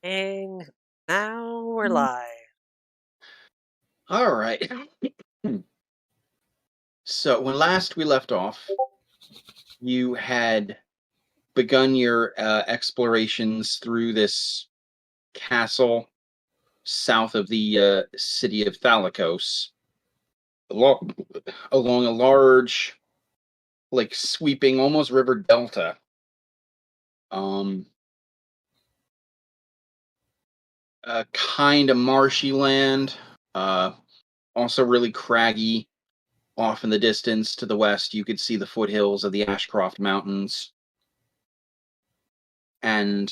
And now we're live. All right. So when last we left off, you had begun your explorations through this castle south of the city of Thalikos, along, along a large, like sweeping, almost river delta. Um, a kind of marshy land, uh, also really craggy. Off in the distance to the west, you could see the foothills of the Ashcroft Mountains. And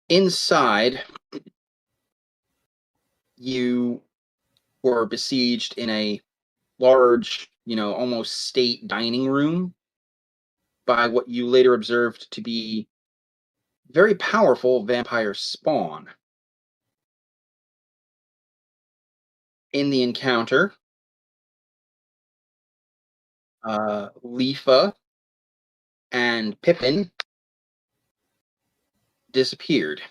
inside, you were besieged in a large, almost state dining room by what you later observed to be very powerful vampire spawn. In the encounter, Lifa and Pippin disappeared.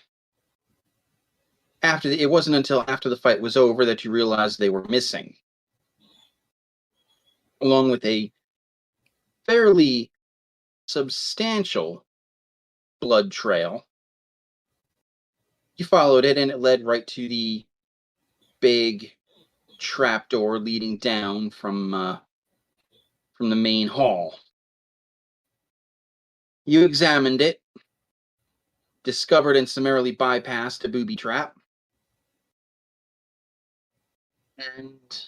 It wasn't until after the fight was over that you realized they were missing, along with a fairly substantial blood trail. You followed it, and it led right to the big trapdoor leading down from the main hall. You examined it, discovered and summarily bypassed a booby trap, and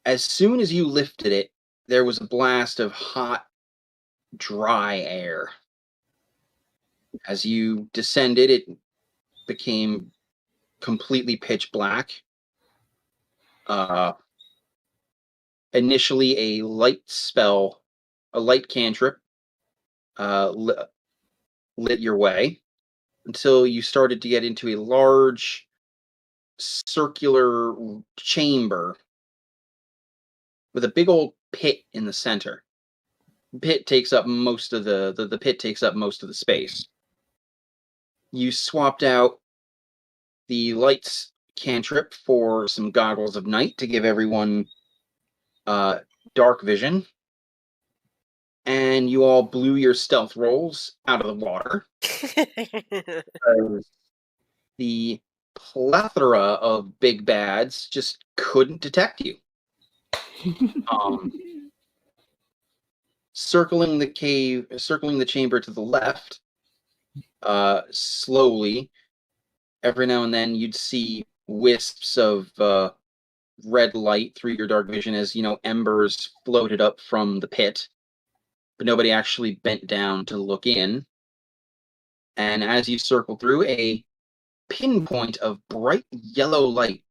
as soon as you lifted it, there was a blast of hot, dry air. As you descended, it became completely pitch black. Initially, a light cantrip, lit your way until you started to get into a large circular chamber with a big old pit in the center. The pit takes up most of the pit takes up most of the space. You swapped out the lights cantrip for some goggles of night to give everyone dark vision, and you all blew your stealth rolls out of the water. The plethora of big bads just couldn't detect you. Circling the chamber to the left, slowly, every now and then you'd see wisps of red light through your dark vision as, embers floated up from the pit, but nobody actually bent down to look in. And as you circle through, a pinpoint of bright yellow light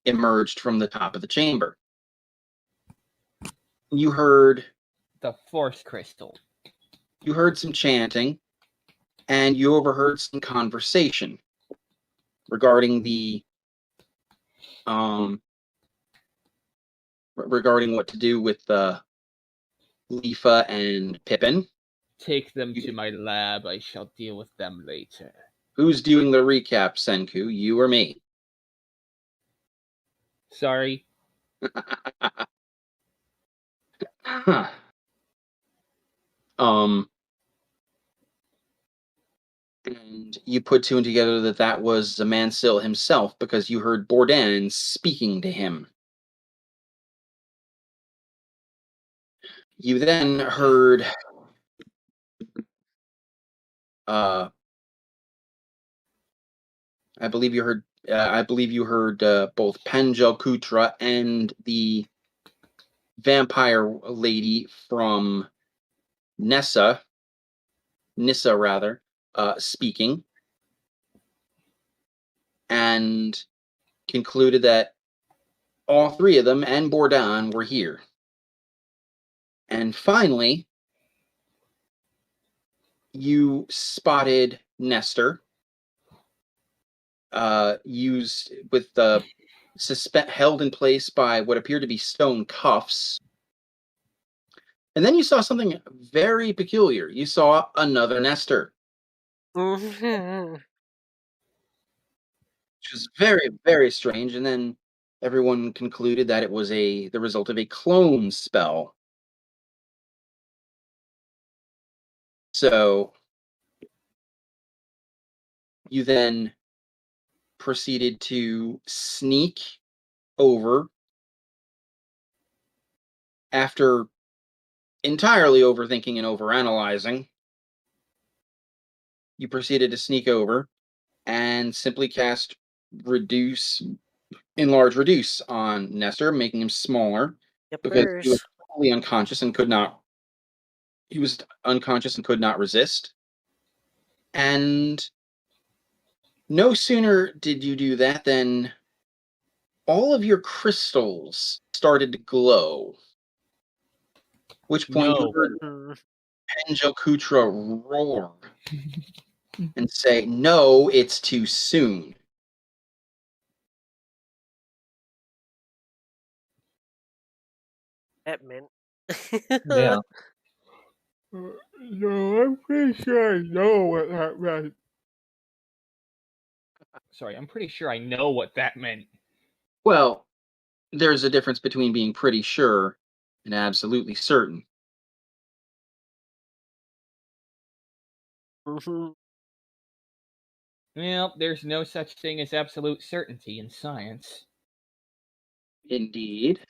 emerged from the top of the chamber. You heard the force crystal. You heard some chanting, and you overheard some conversation regarding regarding what to do with Lifa and Pippin. Take them to my lab. I shall deal with them later. Who's doing the recap, Senku? You or me? Sorry. Huh. And you put two and together that was Mansil himself because you heard Bourdain speaking to him. You then heard I believe you heard both Penjel Kutra and the vampire lady from Nissa rather, speaking, and concluded that all three of them and Bourdain were here. And finally, you spotted Nestor, used with the held in place by what appeared to be stone cuffs. And then you saw something very peculiar. You saw another Nestor, Mhm. which was very, very strange. And then everyone concluded that it was the result of a clone spell. So you then proceeded to sneak over after entirely overthinking and overanalyzing. You proceeded to sneak over and simply cast enlarge reduce on Nestor, making him smaller because he was Yippers. totally unconscious and could not. He was unconscious and could not resist. And no sooner did you do that than all of your crystals started to glow. Which point you No. heard Mm. Kutra roar and say, "No, it's too soon." That meant. Yeah. No, I'm pretty sure I know what that meant. Sorry, I'm pretty sure I know what that meant. Well, there's a difference between being pretty sure and absolutely certain. Mhm. Well, there's no such thing as absolute certainty in science. Indeed.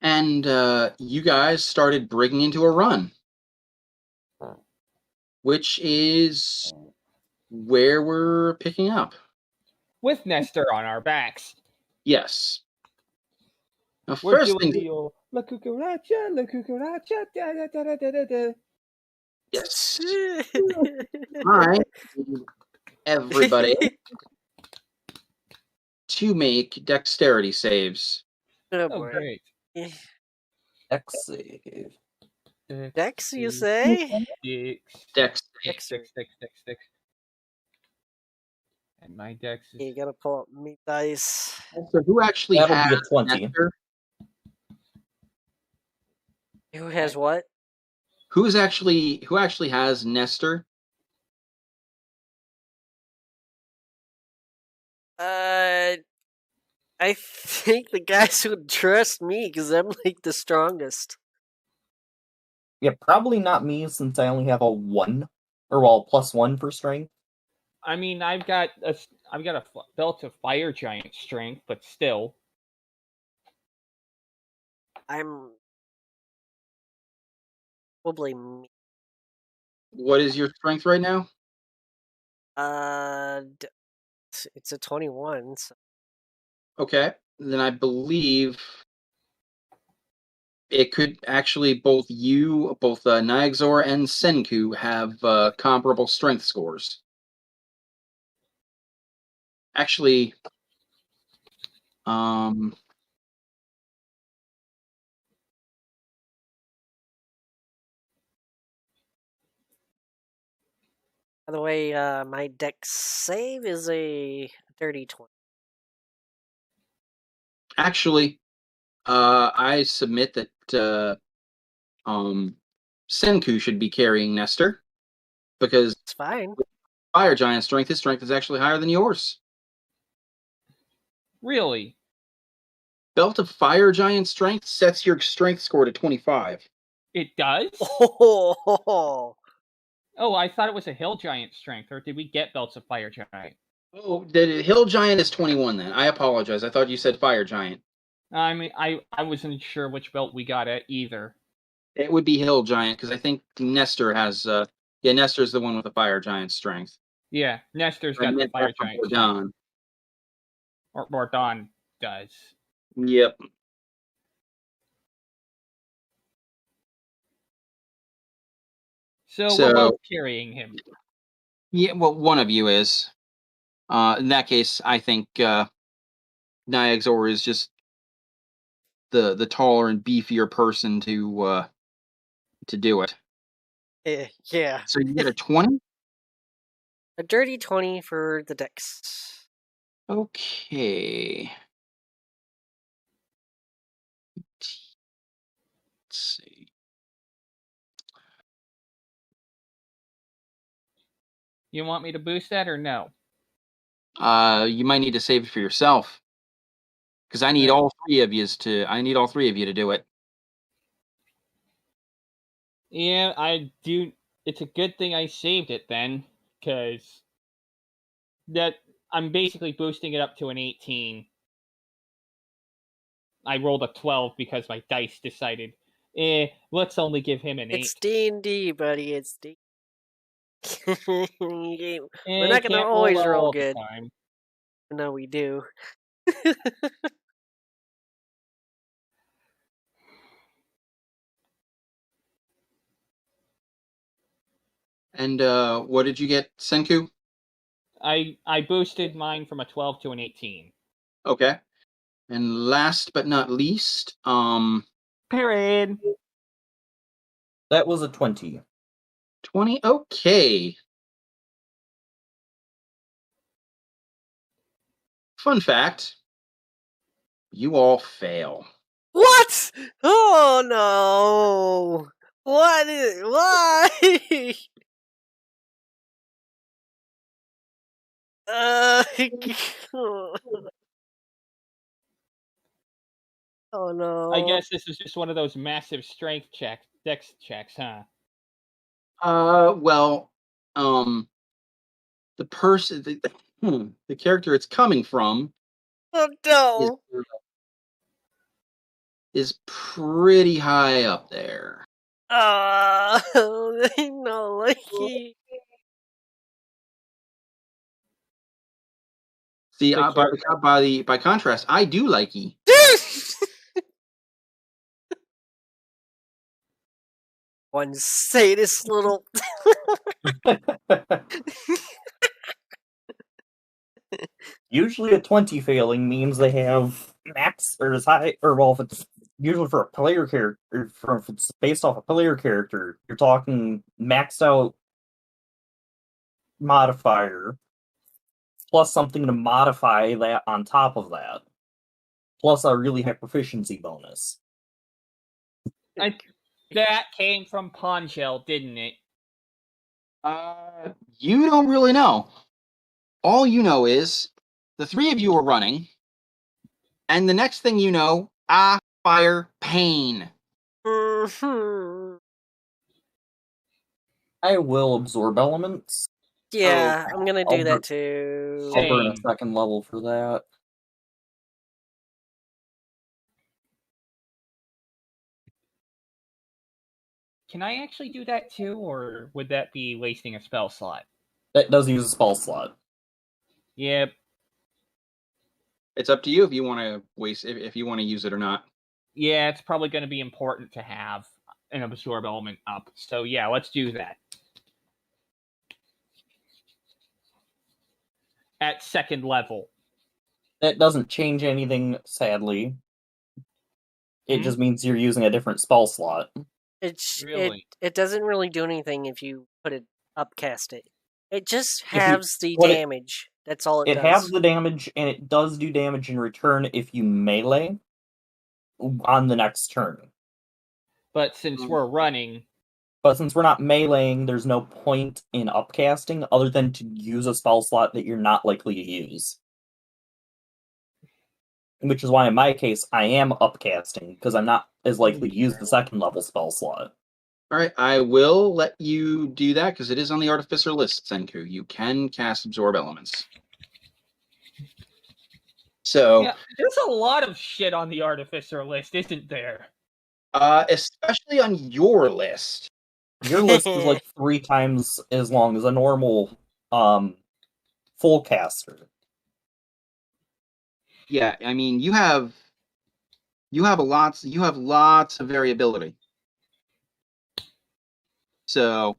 And you guys started breaking into a run, which is where we're picking up. With Nestor on our backs. Yes. Now, We're first doing thing, the old La Cucaracha, da da da da da da da. yes, I need everybody to make dexterity saves. Oh Oh, boy. great. X save. Dex, you say? Dex. Dex. Dex. And my Dex is... You gotta pull up meat dice. So who actually That'll has be a 20. Nestor? Who has what? Who actually has Nestor? I think the guys would trust me because I'm like the strongest. Yeah, probably not me since I only have a 1. Or, well, +1 for strength. I mean, I've got a belt of fire giant strength, but still. I'm probably me. What is your strength right now? It's a 21. So. Okay, then I believe it could actually both Nyxor and Senku have comparable strength scores. Actually, By the way, my dex save is a dirty 20. actually, I submit that Senku should be carrying Nestor because It's fine. Fire Giant strength, his strength is actually higher than yours. Really? Belt of Fire Giant strength sets your strength score to 25. It does? Oh, Oh, I thought it was a hill giant strength, or did we get belts of fire giant? Oh, the Hill Giant is 21 then. I apologize. I thought you said Fire Giant. I mean, I wasn't sure which belt we got at either. It would be Hill Giant because I think Nestor has. Nestor's the one with the Fire Giant strength. Yeah, Nestor's I got the meant fire that for giant strength. Don. Or Bordon does. Yep. So we're both carrying him. Yeah, well, one of you is. In that case, I think Nyxor is just the taller and beefier person to do it. yeah. So you get a 20? A dirty 20 for the dex. Okay. Let's see. You want me to boost that or no? You might need to save it for yourself. Because I need Alright. all three of you to do it. Yeah, I do. It's a good thing I saved it then, because that I'm basically boosting it up to an 18. I rolled a 12 because my dice decided, let's only give him an 8. It's D&D, buddy. It's D. We're not gonna Can't always well roll all the good. time. No, we do. And what did you get, Senku? I boosted mine from a 12 to an 18. Okay. And last but not least, Period. That was a 20. 20. Okay. Fun fact: you all fail. What? Oh no! What is? Why? Oh no! I guess this is just one of those massive strength dex checks, huh? Well, the person, the character it's coming from Oh is no! is pretty high up there. No, Lucky. See, The character. by contrast, I do like E. One sadist little. Usually a 20 failing means they have max or as high, or well, if it's usually for a player character, if it's based off a player character, you're talking maxed out modifier plus something to modify that on top of that, plus a really high proficiency bonus. That came from Ponchel, didn't it? You don't really know. All you know is the three of you are running, and the next thing you know, fire, pain. Mhm. I will absorb elements. Yeah, I'm gonna do I'll that too. I'll burn a Same. second level for that. Can I actually do that too, or would that be wasting a spell slot? That does use a spell slot. Yep. It's up to you if you want to waste if you want to use it or not. Yeah, it's probably going to be important to have an absorb element up. So yeah, let's do that. At second level. That doesn't change anything, sadly. It Hmm? just means you're using a different spell slot. Really? It doesn't really do anything if you put it upcast it. It just If you halves the put it- damage. That's all it It does. halves the damage, and it does do damage in return if you melee on the next turn. But since we're running, But since we're not meleeing, there's no point in upcasting other than to use a spell slot that you're not likely to use. Which is why, in my case, I am upcasting, because I'm not as likely to use the second level spell slot. All right, I will let you do that because it is on the Artificer list, Senku. You can cast Absorb Elements. So, yeah, there's a lot of shit on the Artificer list, isn't there? especially on your list. Your list is like 3 times as long as a normal full caster. Yeah, I mean you have lots of variability. So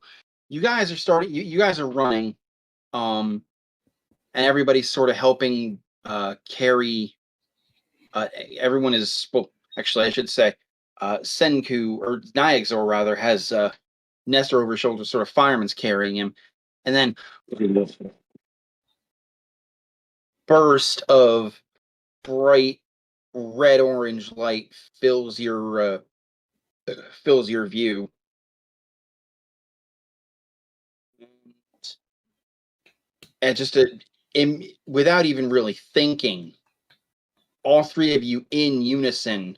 you guys are starting. You guys are running, and everybody's sort of helping carry. Everyone is well. Actually, I should say, Senku or Nyexor rather has Nestor over his shoulder, sort of fireman's carrying him, and then burst of bright red-orange light fills your view. And just without even really thinking, all three of you in unison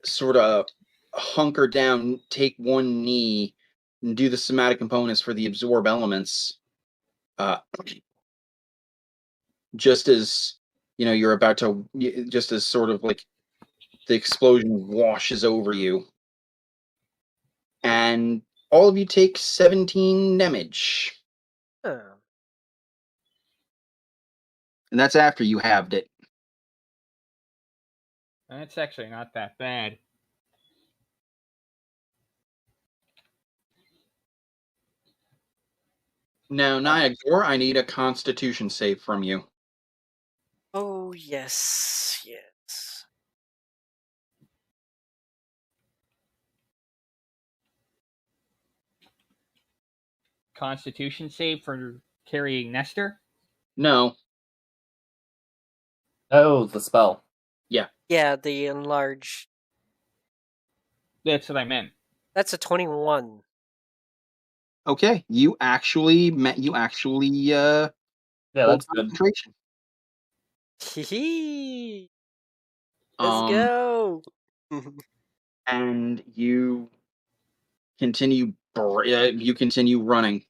sort of hunker down, take one knee, and do the somatic components for the absorb elements. Just as you're about to, just as sort of like the explosion washes over you, and all of you take 17 damage, Oh. and that's after you halved it. That's actually not that bad. Now, Niagor, I need a Constitution save from you. Oh, yes, yes. Constitution save for carrying Nestor? No. Oh, the spell. Yeah, the enlarged. That's what I meant. That's a 21. Okay, you actually Yeah, hold that's good. concentration. Hee. Let's Um, go. and you continue running.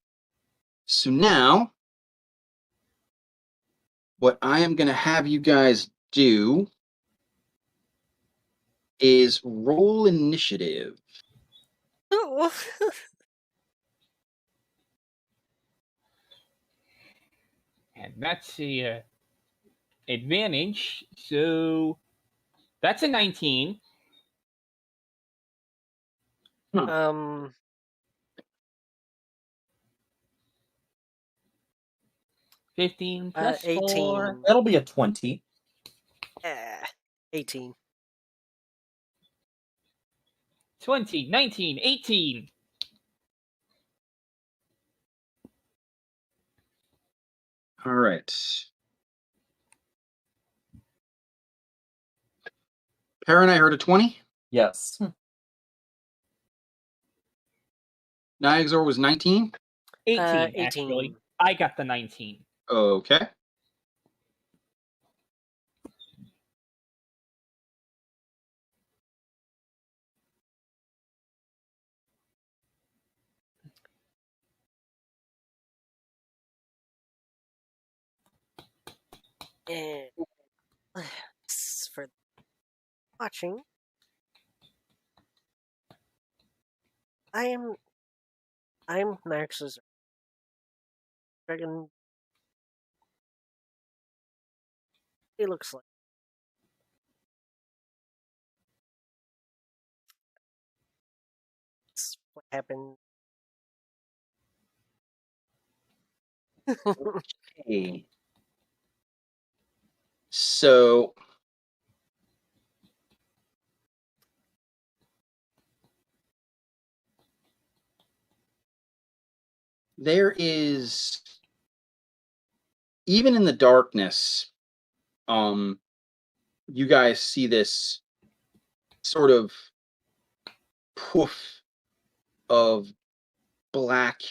So now, what I am going to have you guys do is roll initiative. And that's the advantage. So that's a 19. um, 15 plus 18. 4. That'll be a 20. 18. 20, 19, 18. All right. Perrin, I heard a 20. Yes. Niagor was 19. 18, 18. actually. I got the 19. Okay. And for watching, I'm Max's dragon. He looks like that's what happened. Okay. So there is, even in the darkness, you guys see this sort of poof of black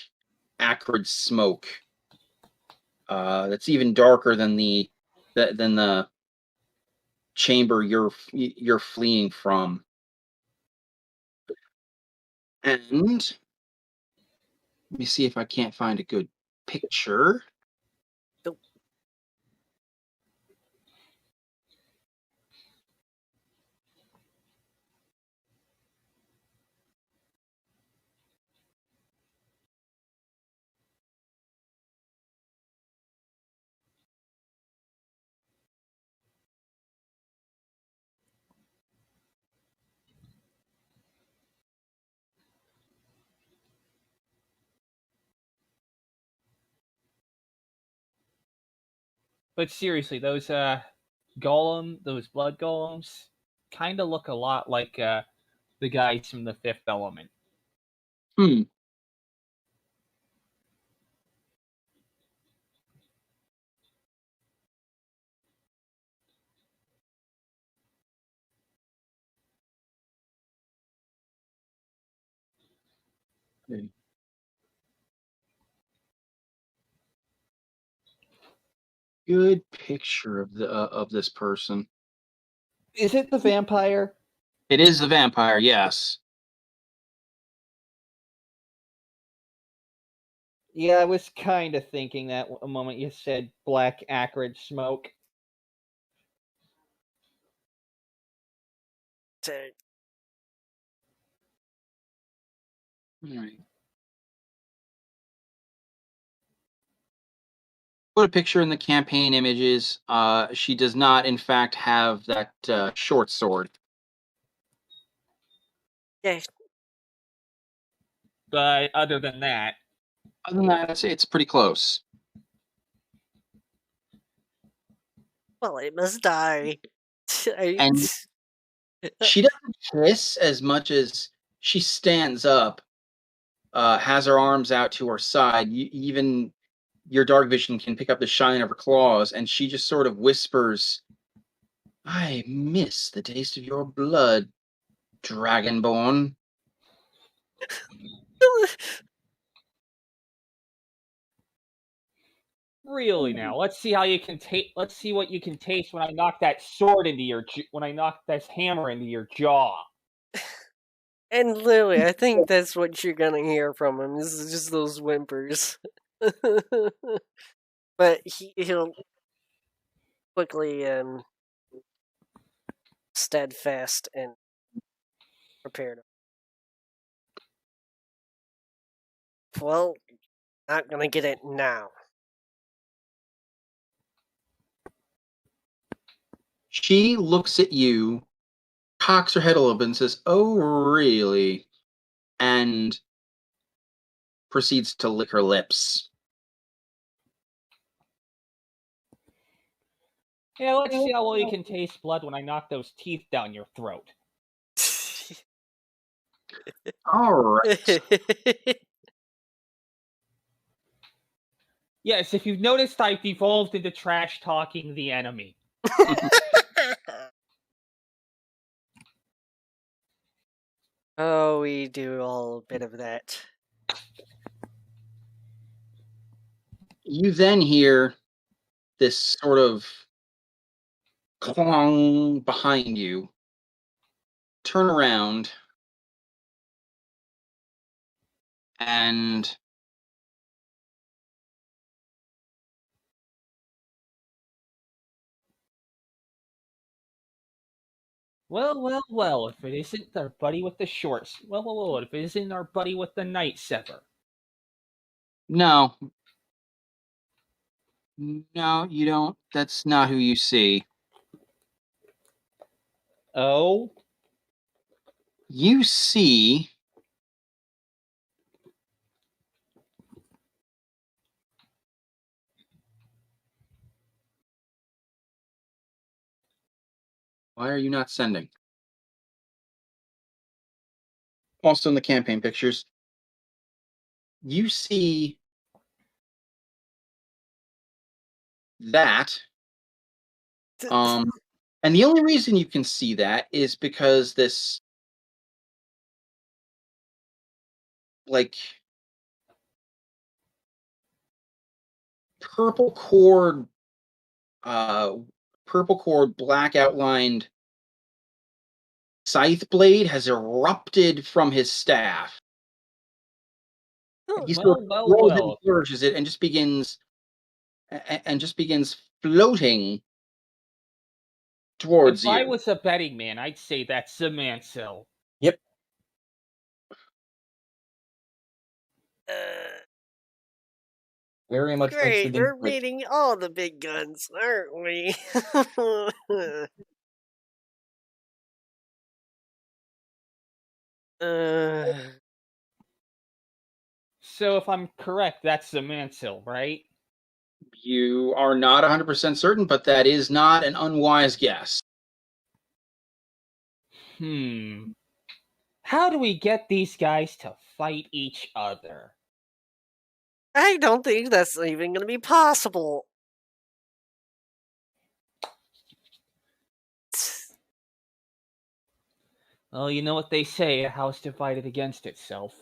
acrid smoke that's even darker than the chamber you're fleeing from. And let me see if I can't find a good picture. Nope. But seriously, those those blood golems, kind of look a lot like the guys from the Fifth Element. Hmm. Okay. Good picture of this person. Is it the vampire? It is the vampire, yes. Yeah, I was kind of thinking that a moment you said black acrid smoke. To- All right. Put a picture in the campaign images. She does not, in fact, have that short sword. yeah, But other than that, Other than that, I'd say it's pretty close. well, it must die. And she doesn't hiss as much as she stands up, has her arms out to her side. Even your dark vision can pick up the shine of her claws, and she just sort of whispers, "I miss the taste of your blood, Dragonborn." really now, let's see how you can taste. Let's see what you can taste when I knock that sword into your when I knock this hammer into your jaw. And Lily, I think that's what you're gonna hear from him. This is just those whimpers. But he'll quickly steadfast and prepared. Well, not gonna get it now. She looks at you, cocks her head a little bit, and says, "Oh, really?" And proceeds to lick her lips. Yeah, let's see how well you can taste blood when I knock those teeth down your throat. All right. Yes, if you've noticed, I've evolved into trash talking the enemy. Oh, we do all a bit of that. You then hear this sort of clong behind you. Turn around, and Well, if it isn't our buddy with the shorts. Well, if it isn't our buddy with the night sever. no, no, you don't. That's not who you see. Oh? You see why are you not sending? Also in the campaign pictures, you see that. And the only reason you can see that is because this, like, purple cord, uh, black outlined scythe blade has erupted from his staff. He sort of throws it and Well. flourishes it, and just begins floating towards If I you. was a betting man, I'd say that's the Mansell. Yep. Very much like Great, sitting. we're meeting all the big guns, aren't we? So if I'm correct, that's the Mansell, right? You are not 100% certain, but that is not an unwise guess. How do we get these guys to fight each other? I don't think that's even going to be possible. Well, you know what they say, a house divided against itself.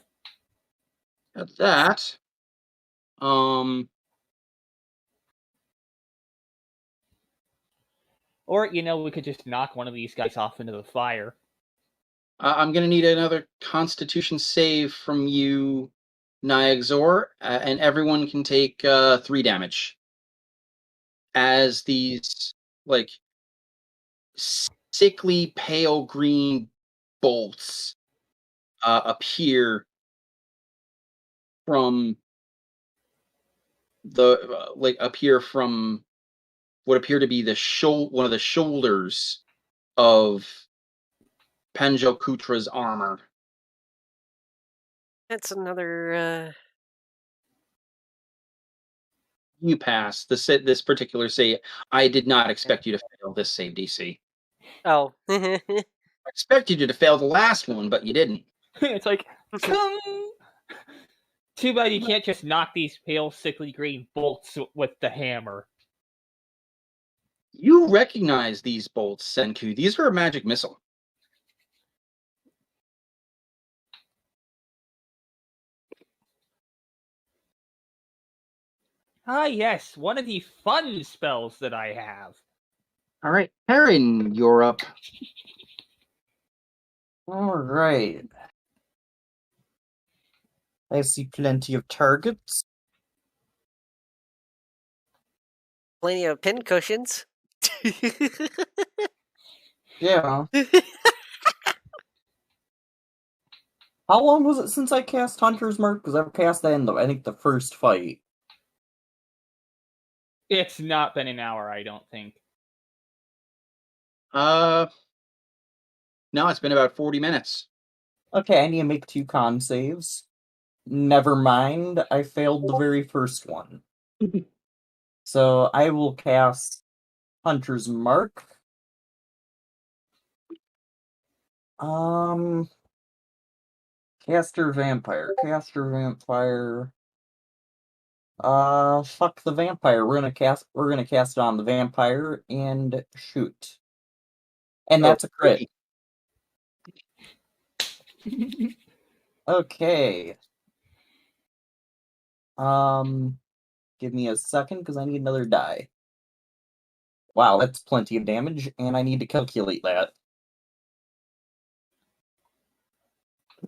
At that, Or, we could just knock one of these guys off into the fire. I'm gonna need another Constitution save from you, Nyxor, and everyone can take 3 damage as these like sickly pale green bolts appear from what appear to be one of the shoulders of Panjo Kutra's armor. That's another. You pass this particular save. I did not expect you to fail this save DC. Oh. I expected you to fail the last one, but you didn't. It's like, come. Too bad you can't just knock these pale, sickly green bolts with the hammer. You recognize these bolts, Senku. These are a magic missile. Ah, yes, one of the fun spells that I have. All right, Perrin, you're up. All right. I see plenty of targets. Plenty of pin cushions. Yeah. How long was it since I cast Hunter's Mark? Because I cast that in I think the first fight. It's not been an hour, I don't think. No, it's been about 40 minutes. Okay, I need to make 2 con saves. Never mind, I failed the very first one. So I will cast Hunter's Mark. Caster Vampire. Fuck the vampire. We're gonna cast it on the vampire and shoot. And that's a crit. Okay. Give me a second because I need another die. Wow, that's plenty of damage, and I need to calculate that.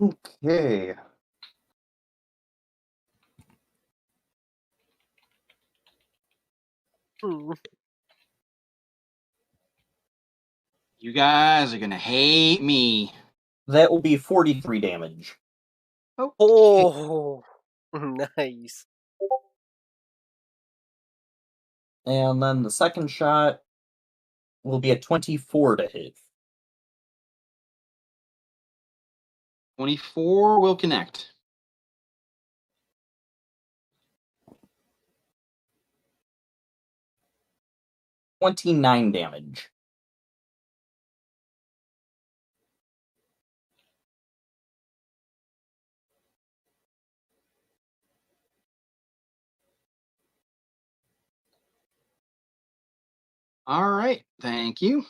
Okay. You guys are gonna hate me. That will be 43 damage. Oh, nice. And then the second shot will be a 24 to hit. 24 will connect. $29 damage. All right, thank you.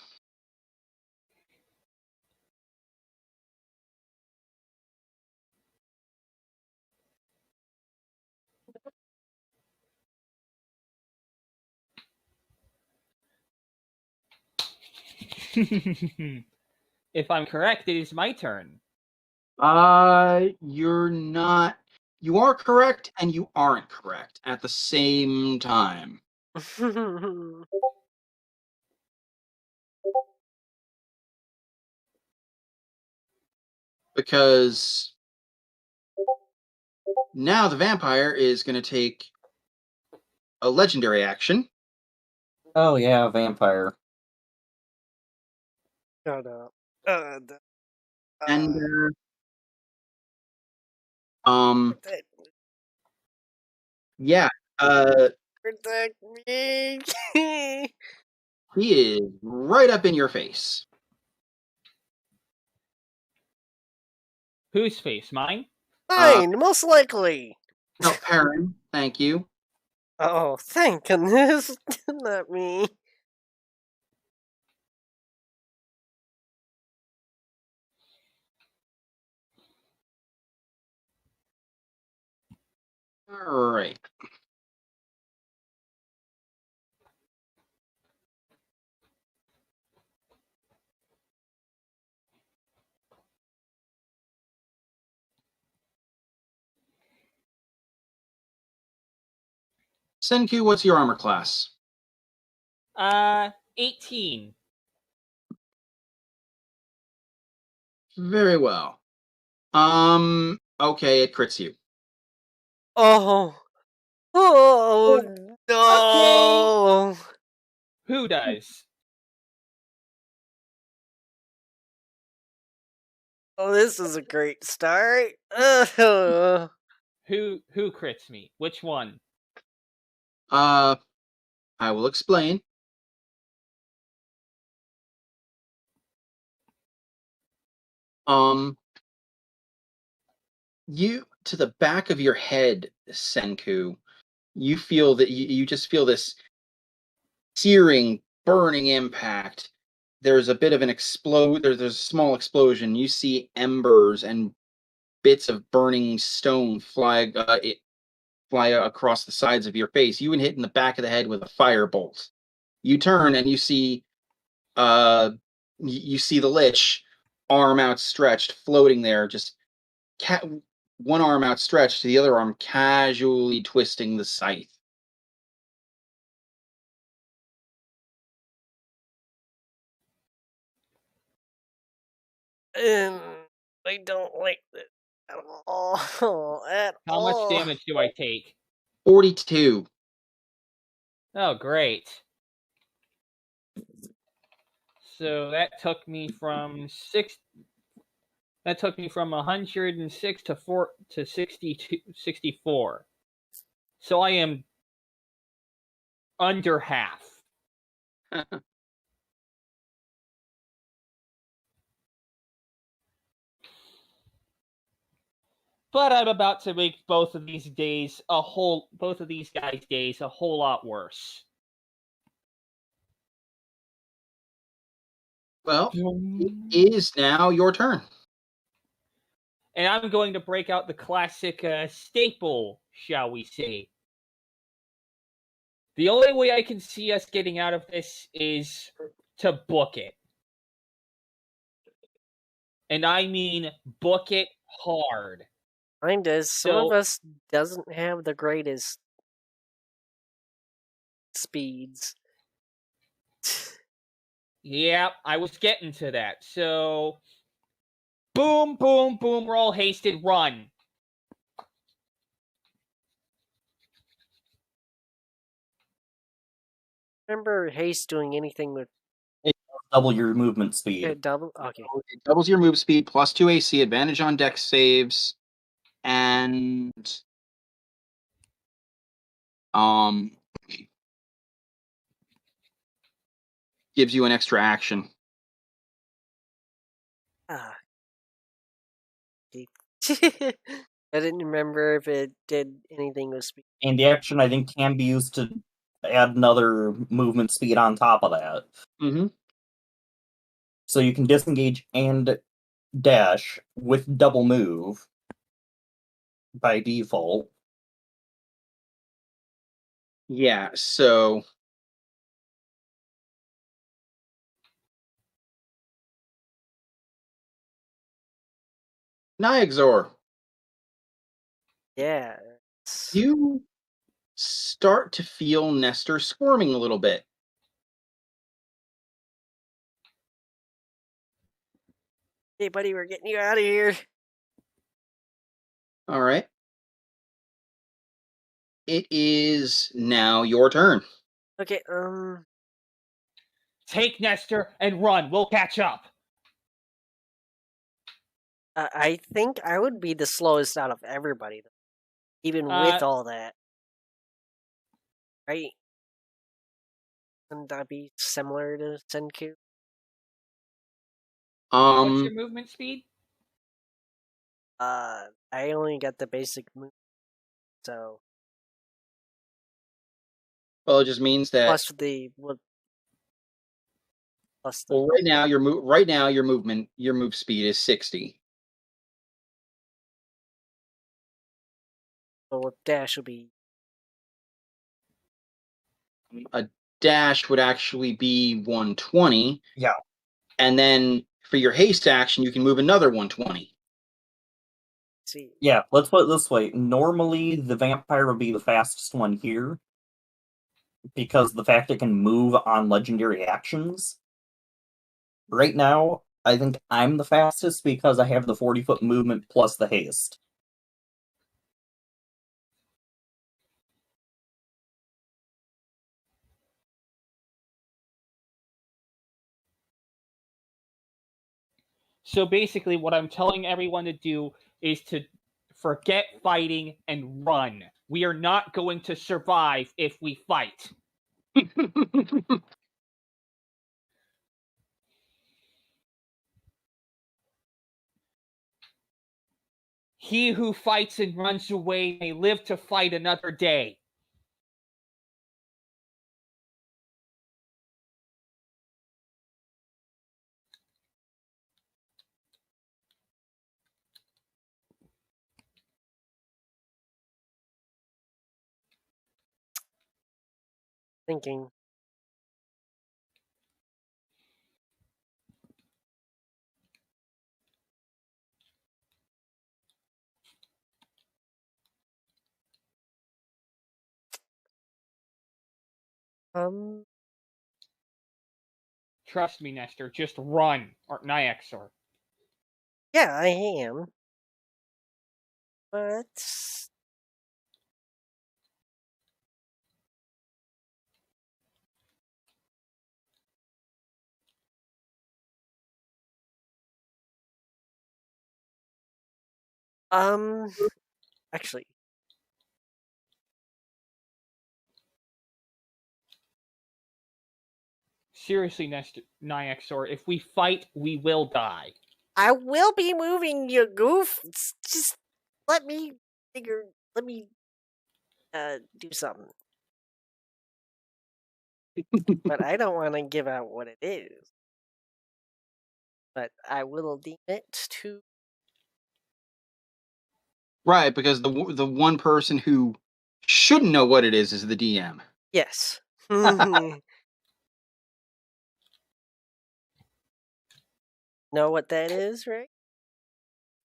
If I'm correct, it is my turn. You're not. You are correct, and you aren't correct at the same time. Because now the vampire is going to take a legendary action. Oh yeah, vampire. Shut up. And yeah, Protect me. he is right up in your face. Whose face? Mine? Mine, most likely. No, Perrin, thank you. Oh, thank goodness. Not me. All right. Senku, what's your armor class? 18. Very well. Okay, it crits you. Oh. Oh, no. Who does? Oh, this is a great start. Who crits me? Which one? I will explain. You, to the back of your head, Senku, you feel that you just feel this searing, burning impact. There's a bit of an there's a small explosion. You see embers and bits of burning stone fly across the sides of your face. You were hit in the back of the head with a firebolt. You turn and you see the Lich, arm outstretched, floating there, just one arm outstretched, the other arm casually twisting the scythe. I don't like this at all. At How much all. damage do I take? 42. Oh, great. So that took me from 106 to 64. So I am under half. But I'm about to make both of these guys' days a whole lot worse. Well, it is now your turn. And I'm going to break out the classic staple, shall we say. The only way I can see us getting out of this is to book it. And I mean book it hard. Mine does. Some of us doesn't have the greatest speeds. Yeah, I was getting to that. So, boom, boom, boom, we're all hasted, run. Remember haste doing anything with Double your movement speed. it double? Okay. It doubles your move speed, plus 2 AC, advantage on dex saves, and gives you an extra action. Ah. I didn't remember if it did anything with speed. And the action, I think, can be used to add another movement speed on top of that. Mm-hmm. So you can disengage and dash with double move by default. Yeah, so Nyxor, Yeah. you start to feel Nestor squirming a little bit. Hey, buddy, we're getting you out of here. All right. It is now your turn. Okay, Take Nestor and run. We'll catch up. I think I would be the slowest out of everybody, even with all that. Right? Wouldn't that be similar to Senku? What's your movement speed? I only got the basic move, so. Well, it just means that Plus the. well, right now your move speed is 60. So a dash will be. A dash would actually be 120. Yeah. And then for your haste action, you can move another 120. See. Yeah, let's put it this way. Normally, the vampire would be the fastest one here, because the fact it can move on legendary actions. Right now, I think I'm the fastest because I have the 40-foot movement plus the haste. So basically, what I'm telling everyone to do is to forget fighting and run. We are not going to survive if we fight. He who fights and runs away may live to fight another day. Thinking. Trust me, Nestor. Just run, or Nyexor. Yeah, I am. But actually, Seriously, Nestor, Nyexor, if we fight, we will die. I will be moving, you goof. Just let me do something. But I don't want to give out what it is. But I will deem it to. Right, because the one person who shouldn't know what it is the DM. Yes. Know what that is, right?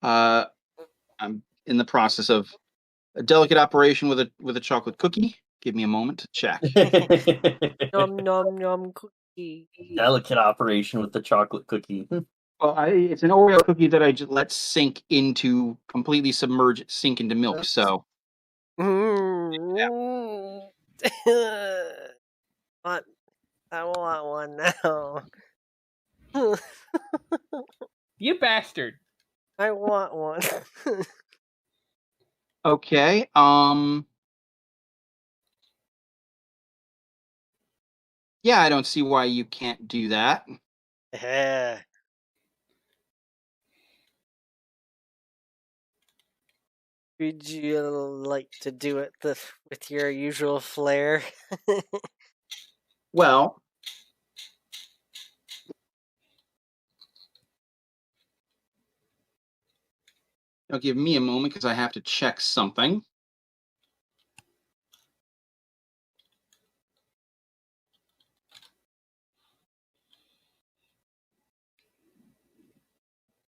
I'm in the process of a delicate operation with a chocolate cookie. Give me a moment to check. Nom nom nom cookie. Delicate operation with the chocolate cookie. Well, it's an Oreo cookie that I just let sink into, completely sink into milk. So, What? I want one now. You bastard. I want one. okay. Yeah, I don't see why you can't do that. Would you like to do it with your usual flair? Well, now give me a moment because I have to check something.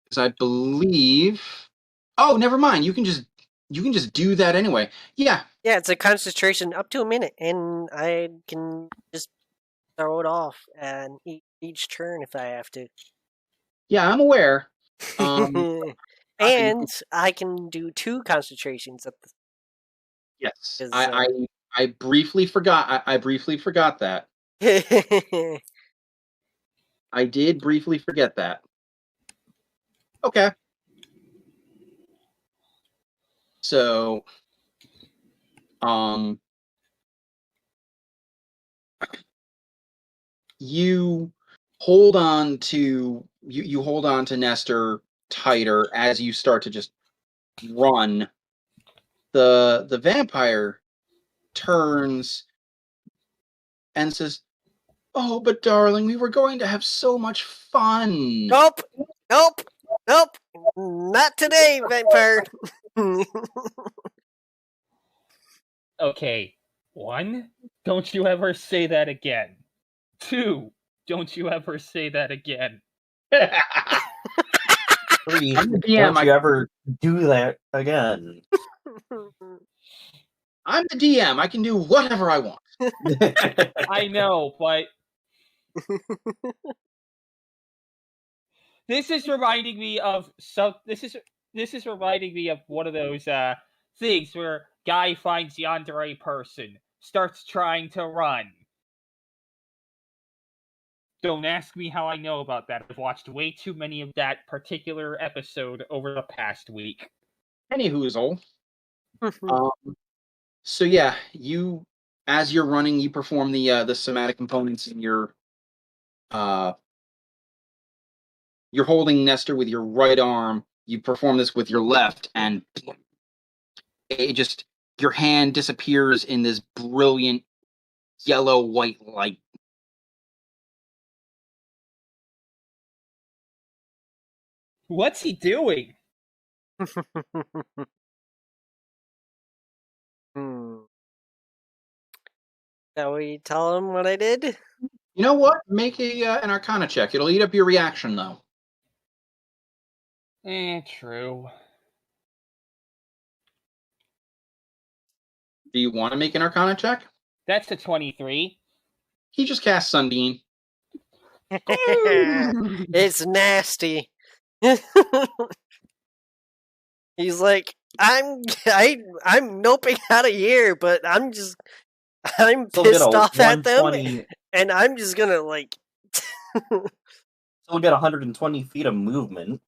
Because I believe. Oh, never mind. You can just do that anyway. Yeah. Yeah, it's a concentration up to a minute, and I can just throw it off and each turn if I have to. Yeah, I'm aware. And I can do 2 concentrations at the. Yes, I briefly forgot. I briefly forgot that. I did briefly forget that. Okay. So, you hold on to you hold on to Nestor tighter as you start to just run. The vampire turns and says, "Oh, but darling, we were going to have so much fun." Nope. Not today, vampire. Okay. 1, don't you ever say that again. 2, don't you ever say that again. 3, I'm the DM, don't you ever do that again. I'm the DM. I can do whatever I want. I know, but this is reminding me of this is reminding me of one of those things where guy finds yandere person, starts trying to run. Don't ask me how I know about that. I've watched way too many of that particular episode over the past week. Anywhoozle. So yeah, as you're running, you perform the somatic components in your you're holding Nestor with your right arm. You perform this with your left, and your hand disappears in this brilliant yellow-white light. What's he doing? Shall we tell him what I did? You know what? Make an Arcana check. It'll eat up your reaction, though. True. Do you want to make an Arcana check? That's a 23. He just cast Sunbeam. It's nasty. He's like, I'm noping out of here, but I'm Still pissed get a off at them, 120 and I'm just gonna like. Still get 120 feet of movement.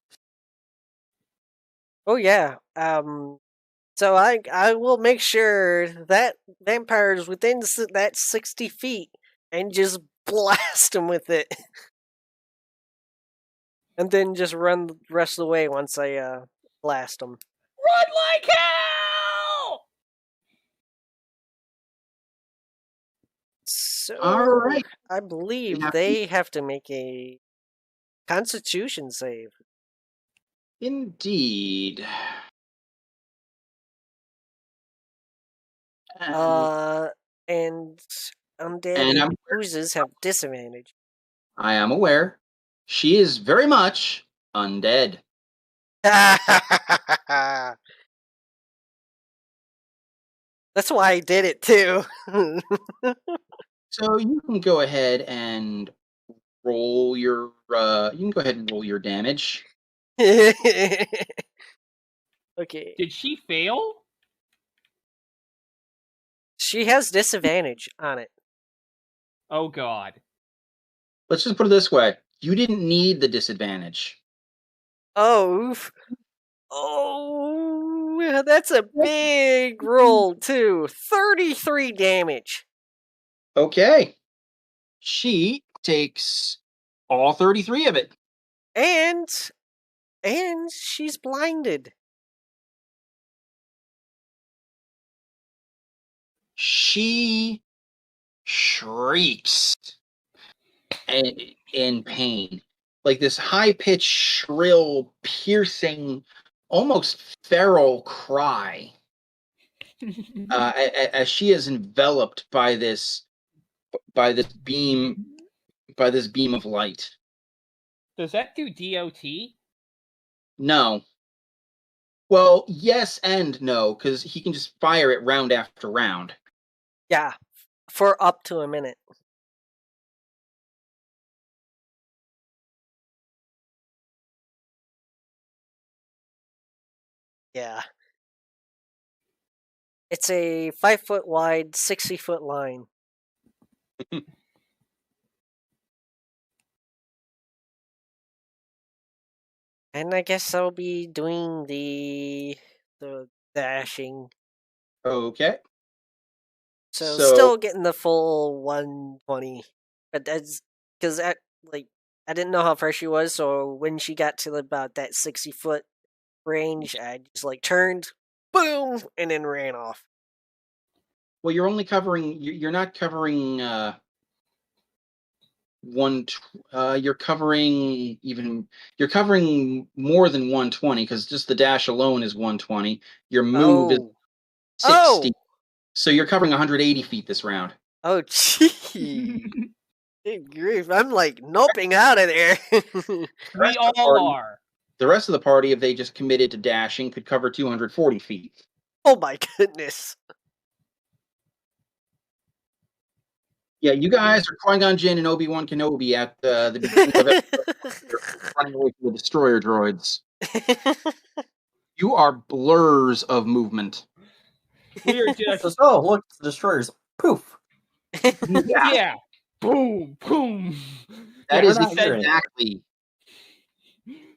Oh yeah. So I will make sure that vampire is within that 60 feet and just blast him with it, and then just run the rest of the way once I blast him. Run like hell! So All right. I believe Yeah. they have to make a Constitution save. Indeed. And undead And and oozes have disadvantage. I am aware. She is very much undead. That's why I did it too. So you can go ahead and roll your damage. Okay. Did she fail? She has disadvantage on it. Oh god. Let's just put it this way. You didn't need the disadvantage. Oh, oof. Oh, that's a big roll too. 33 damage. Okay. She takes all 33 of it. And she's blinded. She shrieks in pain. Like this high-pitched, shrill, piercing, almost feral cry. As she is enveloped by this beam of light. Does that do DOT? No. Well, yes and no, because he can just fire it round after round. Yeah, for up to a minute. Yeah. It's a 5-foot wide, 60-foot line. And I guess I'll be doing the dashing. Okay. So So- still getting the full 120. But that's because I didn't know how far she was, so when she got to about that 60-foot range, I just turned, boom, and then ran off. Well, you're only covering. You're not covering you're covering more than 120 because just the dash alone is 120. Your move is 60. So you're covering 180 feet this round. Oh, gee. Good grief. I'm like noping out of there. We all are. The rest of the party, if they just committed to dashing, could cover 240 feet. Oh my goodness. Yeah, you guys are Qui-Gon Jinn and Obi-Wan Kenobi at the beginning of it. You're running away from the destroyer droids. You are blurs of movement. We are just Oh, look, the destroyers. Poof. yeah. Boom, boom. That Yeah, is we're not hearing it. exactly.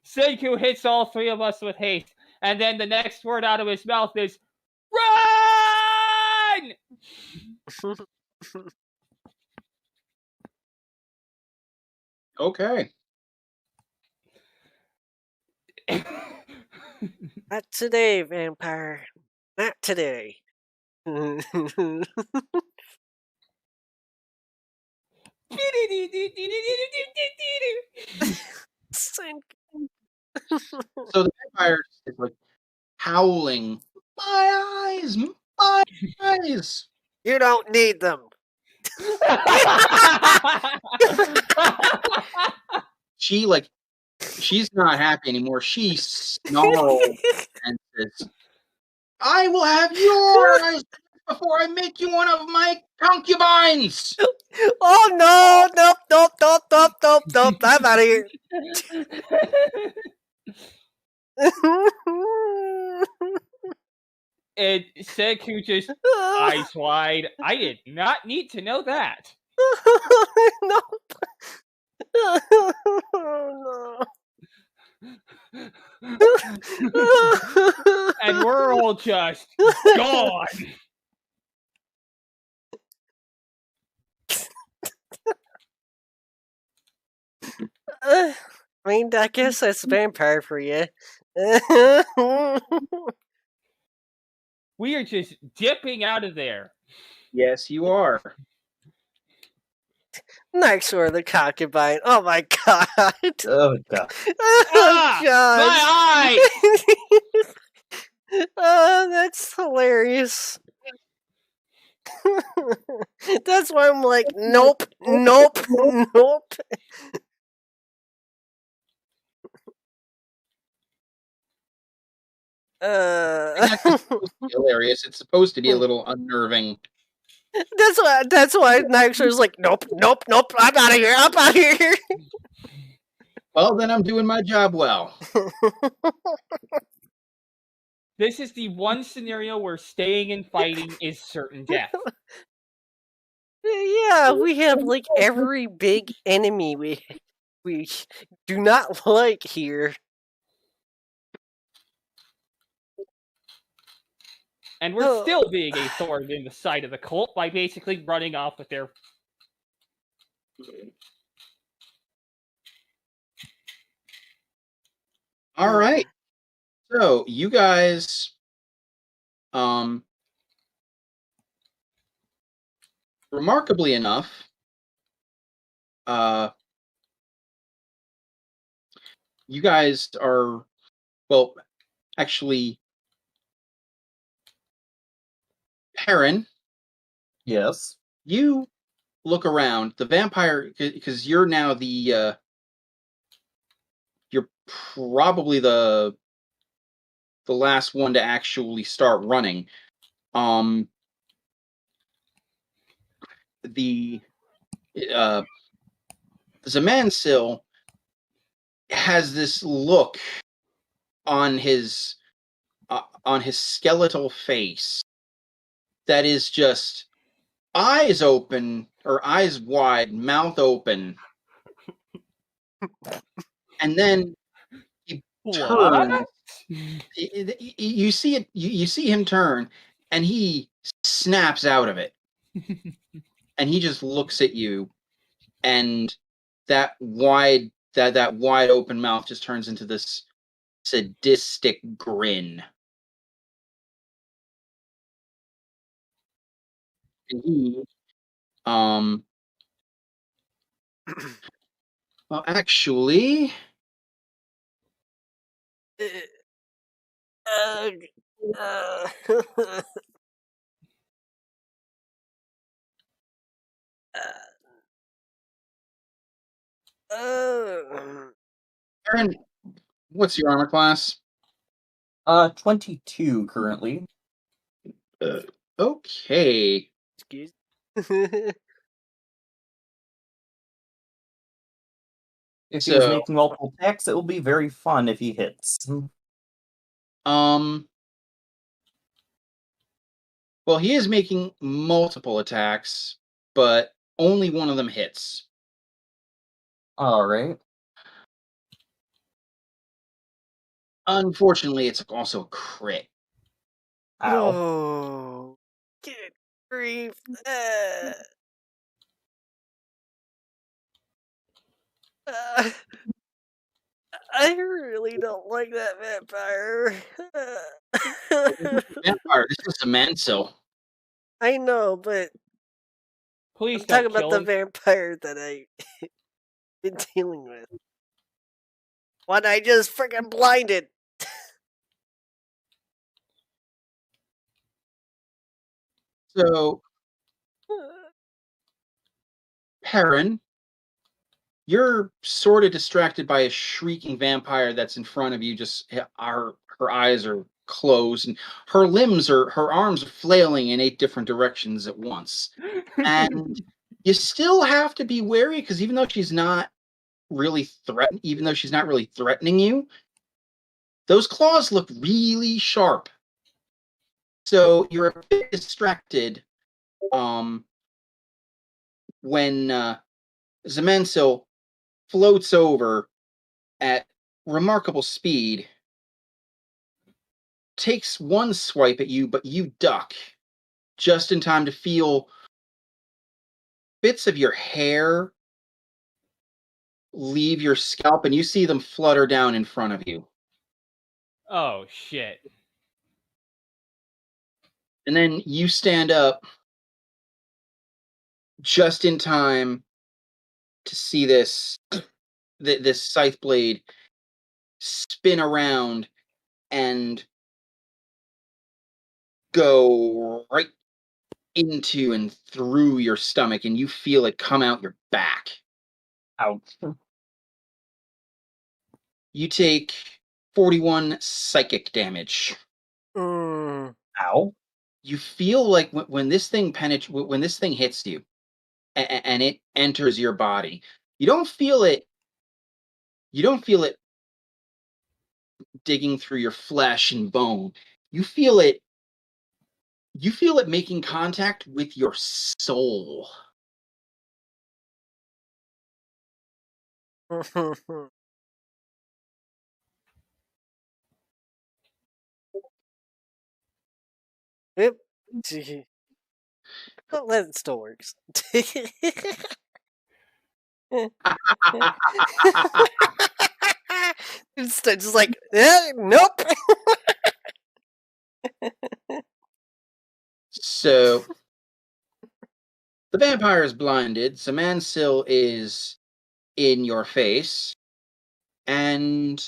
Senku hits all three of us with haste, and then the next word out of his mouth is "Run!" Okay. Not today, vampire. Not today. So the vampire is like howling, "My eyes, my eyes!" You don't need them. She's not happy anymore. She snarls and says, "I will have your eyes before I make you one of my concubines." Oh no! Nope. I'm out of here. And Senku just eyes wide. I did not need to know that. Nope. Oh, no. And we're all just gone. I mean, I guess that's vampire for you. We are just dipping out of there. Yes, you are. Next or the concubine. Oh my god. Oh, God. Oh god. My eye! Oh, that's hilarious. That's why I'm like, nope. Hilarious. It's supposed to be a little unnerving. That's why Nixer was like, nope. I'm out of here. Well, then I'm doing my job well. This is the one scenario where staying and fighting is certain death. Yeah, we have like every big enemy we do not like here. And we're still being a thorn in the side of the cult by basically running off with their... All right. So you guys, remarkably enough, you guys are, well, actually, Perrin, Yes. you look around. The vampire, because you're now the, you're probably the last one to actually start running. The Zamansil has this look on his skeletal face that is just eyes open, or eyes wide, mouth open, and then he turns. You see it. You see him turn, and he snaps out of it, and he just looks at you, and that wide open mouth just turns into this sadistic grin. And he, well, actually, Uh, Aaron, what's your armor class? 22 currently. Okay. excuse. If he was So, making multiple attacks, it will be very fun if he hits. well, he is making multiple attacks, but only one of them hits. Alright. Unfortunately, it's also a crit. Ow. Oh, good grief! Uh, I really don't like that vampire. Vampire, this is a manso. I know, but Please I'm don't talking about kill the him. vampire that I've been dealing with. One I just freaking blinded. So, Perrin, you're sort of distracted by a shrieking vampire that's in front of you. Just her eyes are closed, and her arms are flailing in 8 different directions at once. And you still have to be wary because even though she's not really threatening you, those claws look really sharp. So you're a bit distracted when Zemenso floats over at remarkable speed, takes one swipe at you, but you duck just in time to feel bits of your hair leave your scalp, and you see them flutter down in front of you. Oh, shit. And then you stand up just in time to see this scythe blade spin around and go right into and through your stomach, and you feel it come out your back. Ouch. You take 41 psychic damage. Mm. Ow. You feel like when this thing hits you and it enters your body, you don't feel it digging through your flesh and bone. You feel it making contact with your soul. Yep. Well, that still works. Just like, nope. So the vampire is blinded. Samansil is in your face, and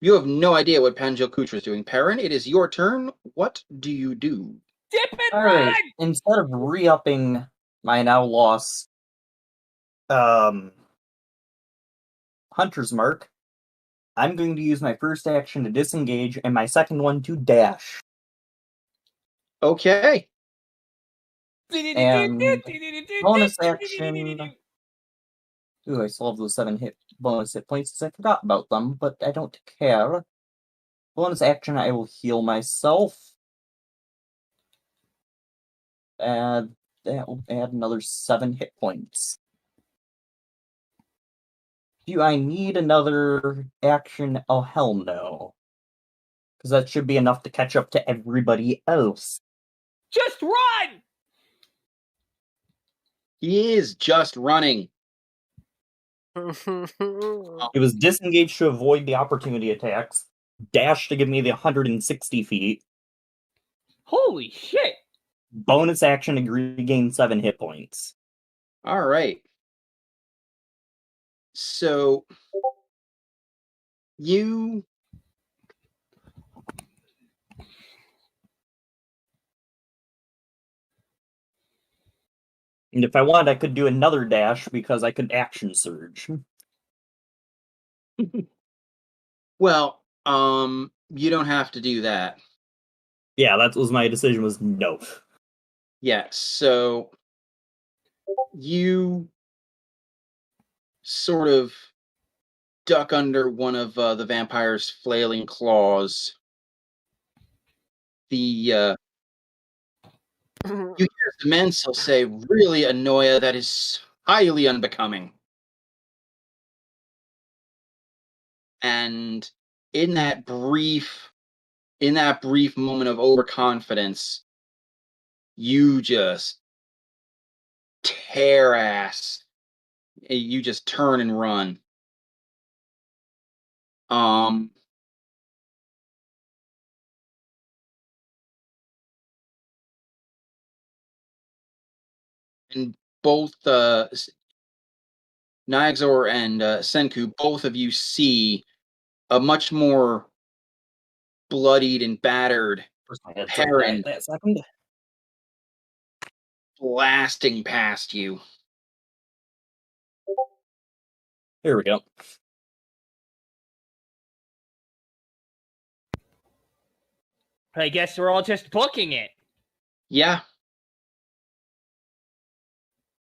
you have no idea what Panjil Kutra is doing. Perrin, it is your turn. What do you do? Dip and Alright. run! Instead of re-upping my now lost Hunter's Mark, I'm going to use my first action to disengage and my second one to dash. Okay. And bonus action. Ooh, I still have those 7 bonus hit points because I forgot about them, but I don't care. Bonus action, I will heal myself. And that will add another 7 hit points. Do I need another action? Oh, hell no. Because that should be enough to catch up to everybody else. Just run! He is just running. It was disengaged to avoid the opportunity attacks, dash to give me the 160 feet, Holy shit! bonus action to regain 7 hit points. All right. So you And if I wanted, I could do another dash because I could action surge. Well, you don't have to do that. Yeah, that was my decision. Was no. Yeah, so you sort of duck under one of the vampire's flailing claws. You hear the Mensil say, "Really, Anoia, that is highly unbecoming." And in that brief moment of overconfidence, you just tear ass. You just turn and run. Um, and both Nyxor and Senku, both of you see a much more bloodied and battered First, my headset Perrin died that second. blasting past you. There we go. I guess we're all just booking it. Yeah.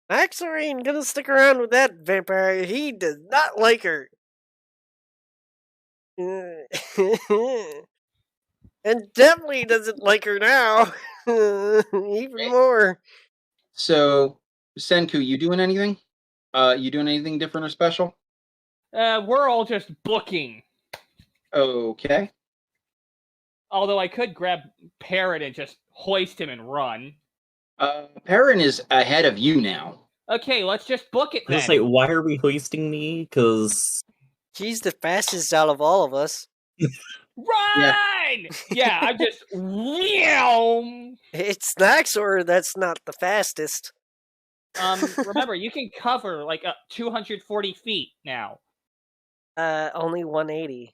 Axel ain't gonna stick around with that vampire. He does not like her. And definitely doesn't like her now. Even more. So, Senku, you doing anything? You doing anything different or special? We're all just booking. Okay. Although I could grab Parrot and just hoist him and run. Perrin is ahead of you now. Okay, let's just book it I was then. like, why are we hoisting me? Because He's the fastest out of all of us. Run! Yeah, I'm just. It's Naxor that's not the fastest. Remember, you can cover like 240 feet now. Only 180.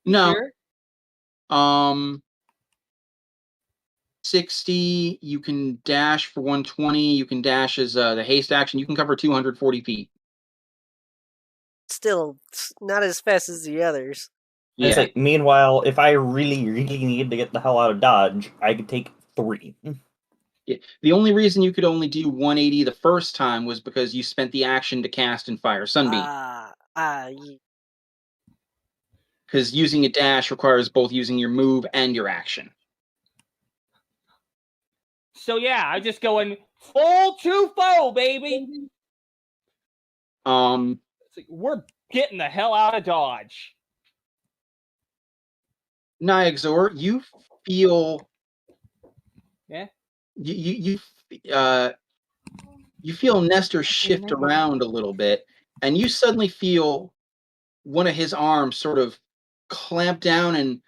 No. Sure? 60, you can dash for 120, you can dash as the haste action, you can cover 240 feet. Still, not as fast as the others. Yeah. it's like, meanwhile, if I really, really need to get the hell out of Dodge, I could take 3. Yeah. The only reason you could only do 180 the first time was because you spent the action to cast and fire Sunbeam. Because using a dash requires both using your move and your action. So yeah, I'm just going full 2-4, baby. It's like, we're getting the hell out of Dodge. Nyxor, you feel. Yeah. You feel Nestor shift around a little bit, and you suddenly feel one of his arms sort of clamp down and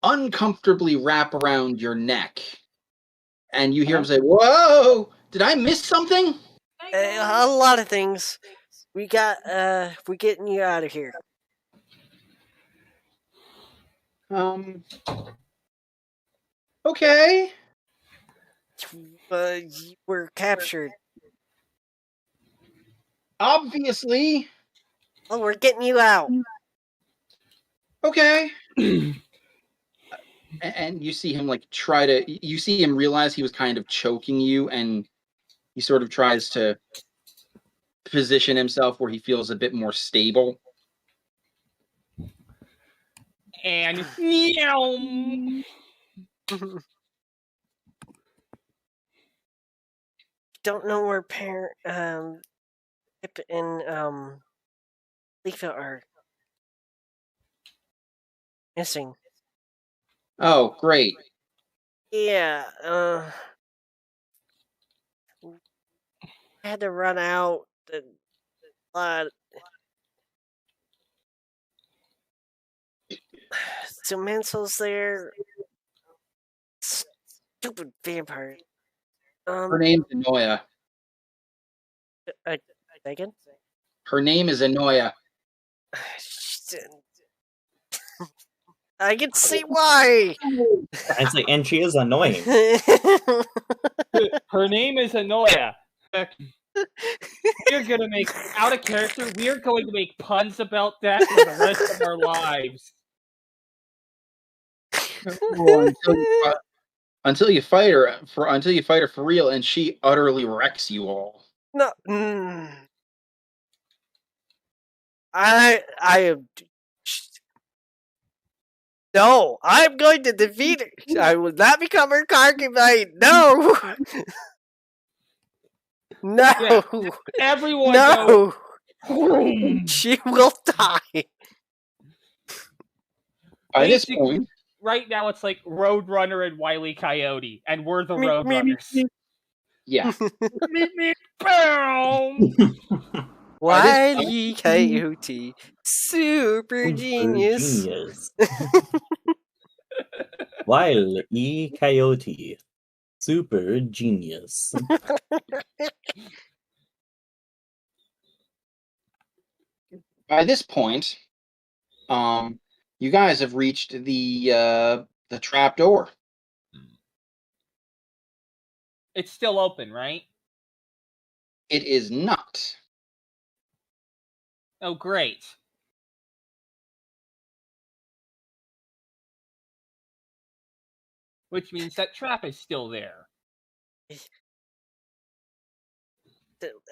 uncomfortably wrap around your neck. And you hear him say, "Whoa! Did I miss something?" A lot of things. We're getting you out of here. Okay. We're captured. Obviously. Oh, we're getting you out. Okay. And you see him you see him realize he was kind of choking you, and he sort of tries to position himself where he feels a bit more stable. And Don't know where Pip and Leafa are missing. Oh, great. Yeah, had to run out. So Mansel's there. Stupid vampire. Her name's Anoia. Again? Her name is Anoia. I can see why. I'd say, and she is annoying. Her name is Anoya. We're gonna make out of character. We are going to make puns about that for the rest of our lives. Until you fight her for real, and she utterly wrecks you all. No. I am. No, I'm going to defeat her. I will not become her concubine. No. No. Yeah, everyone No. go. She will die. By this Basically, point, right now it's like Roadrunner and Wile E. Coyote, and we're the Me, me, me, Roadrunners. yeah. Boom! Wile E. Coyote, super genius. Wile E. Coyote, super genius. By this point, you guys have reached the trap door. It's still open, right? It is not. Oh, great. Which means that trap is still there.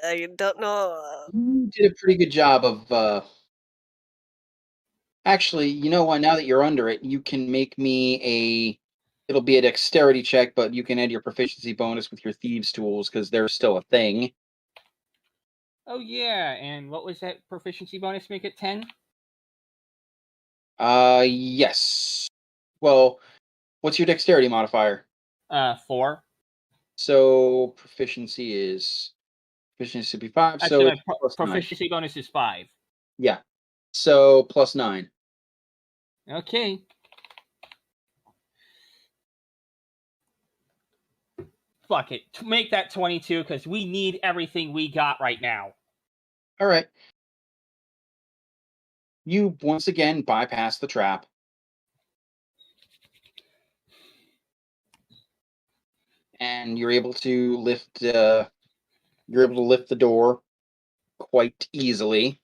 I don't know. You did a pretty good job of. Actually, you know what? Now that you're under it, you can make me a. It'll be a dexterity check, but you can add your proficiency bonus with your thieves' tools because they're still a thing. Oh, yeah, and what was that proficiency bonus make it 10? Yes. Well, what's your dexterity modifier? 4. So proficiency would be 5. Actually, So my it's plus 9. proficiency bonus is 5. Yeah. So plus 9. Okay. Fuck it. Make that 22 because we need everything we got right now. All right. You once again bypass the trap. And you're able to lift the door quite easily.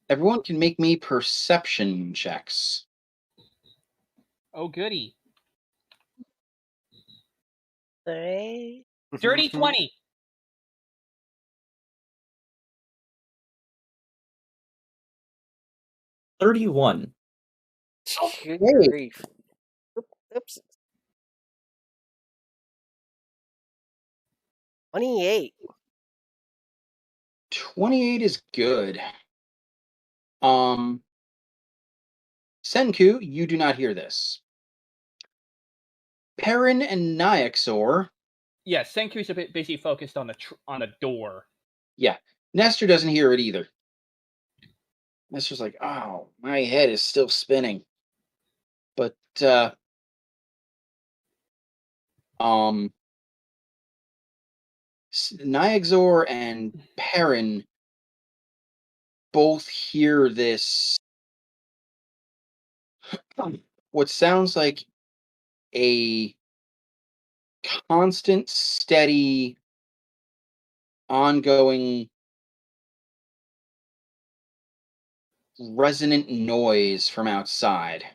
Everyone can make me perception checks. Oh, goody. Sorry. Dirty 20. 31. Good Okay. grief. Oops. 28. 28 is good. Senku, you do not hear this. Perrin and Nyaxor. Yeah, Senku's a bit busy focused on the door. Yeah, Nestor doesn't hear it either. Nestor's like, oh, my head is still spinning. But, Nyaxor and Perrin both hear this, what sounds like a constant, steady, ongoing, resonant noise from outside.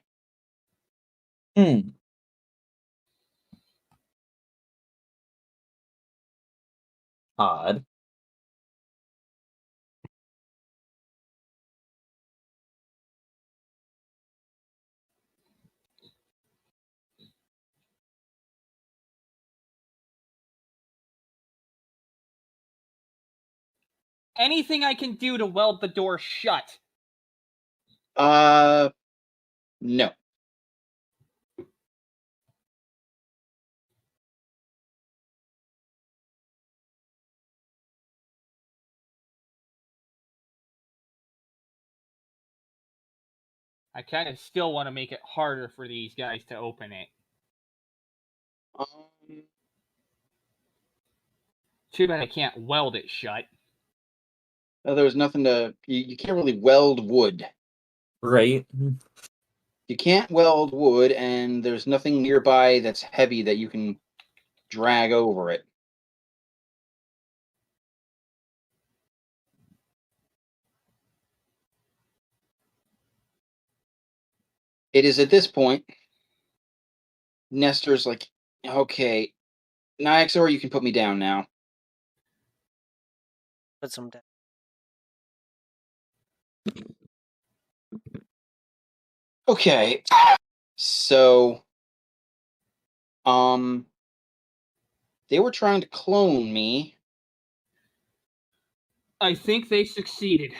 Odd. Anything I can do to weld the door shut? No. I kind of still want to make it harder for these guys to open it. Too bad I can't weld it shut. There's nothing to. You can't really weld wood. Right? You can't weld wood, and there's nothing nearby that's heavy that you can drag over it. It is at this point, Nestor's like, okay, Nyxor, you can put me down now. Put some down. Okay, so, they were trying to clone me. I think they succeeded.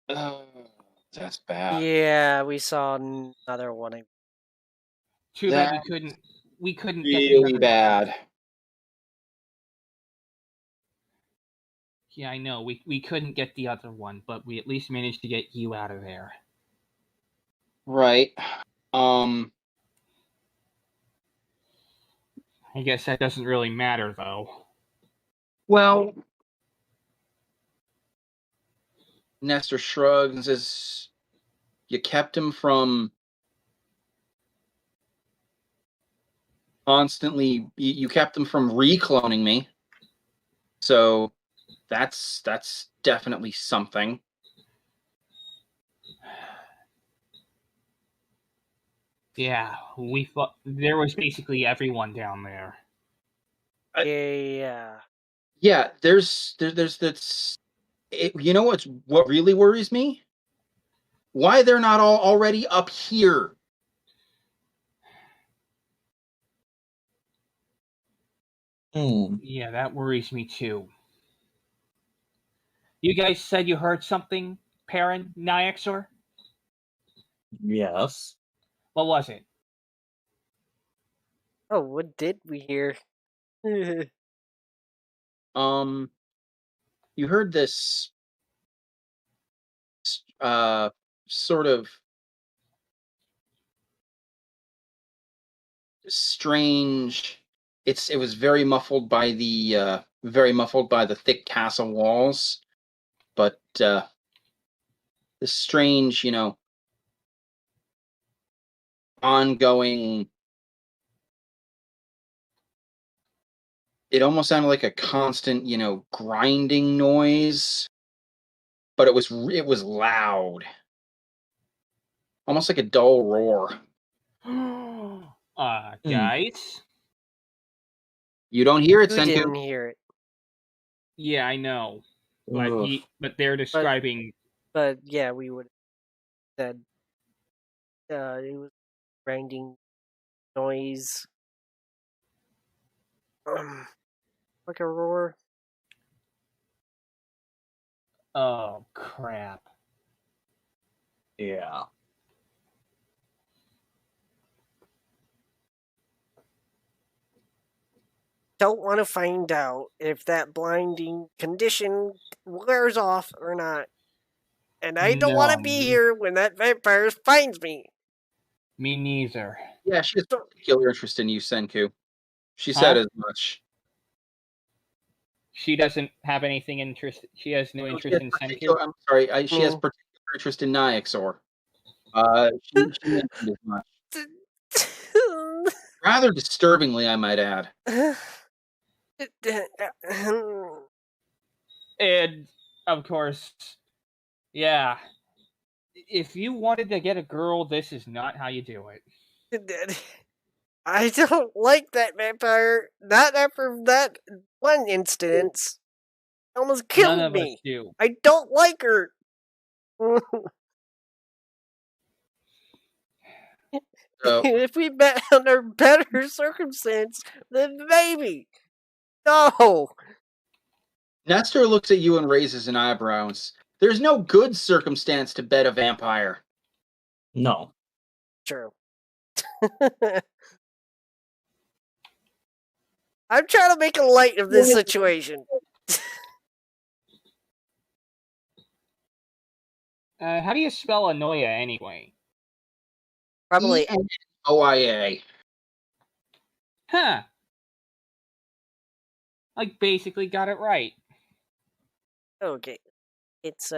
That's bad. Yeah, we saw another one. Too bad That's we couldn't get the really other. bad. Yeah, I know. We couldn't get the other one, but we at least managed to get you out of there. Right. I guess that doesn't really matter, though. Well, Nestor shrugs and says, you kept him from constantly, you kept him from recloning me. So that's definitely something. Yeah, we thought there was basically everyone down there. Yeah. Yeah, there's that's you know what really worries me? Why they're not all already up here? Yeah, that worries me too. You guys said you heard something, Perrin, Nyxor? Yes. What was it? Oh, what did we hear? You heard this sort of strange. It was very muffled by the thick castle walls, but this strange, ongoing. It almost sounded like a constant, grinding noise, but it was loud, almost like a dull roar. Guys? You don't hear it, Who Senku. didn't hear it? Yeah, I know. Ugh. But they're describing. But yeah, we would have said it was grinding noise. Like a roar. Oh crap! Yeah. Don't want to find out if that blinding condition wears off or not. And I don't want to be here when that vampire finds me. Me neither. Yeah, she has particular interest in you, Senku. She Huh? said as much. She doesn't have anything interest. She has no interest in Senku. I'm sorry. She has particular interest in Nyxor. She mentioned as much. Rather disturbingly, I might add. And of course, yeah. If you wanted to get a girl, this is not how you do it. I don't like that vampire. Not after that one instance. It almost None killed of us me. do. I don't like her. If we met under better circumstance, then maybe. No. Nestor looks at you and raises an eyebrow. There's no good circumstance to bed a vampire. No. True. I'm trying to make a light of this situation. How do you spell Anoia anyway? Probably. Oia. Huh. I basically got it right. Okay. It's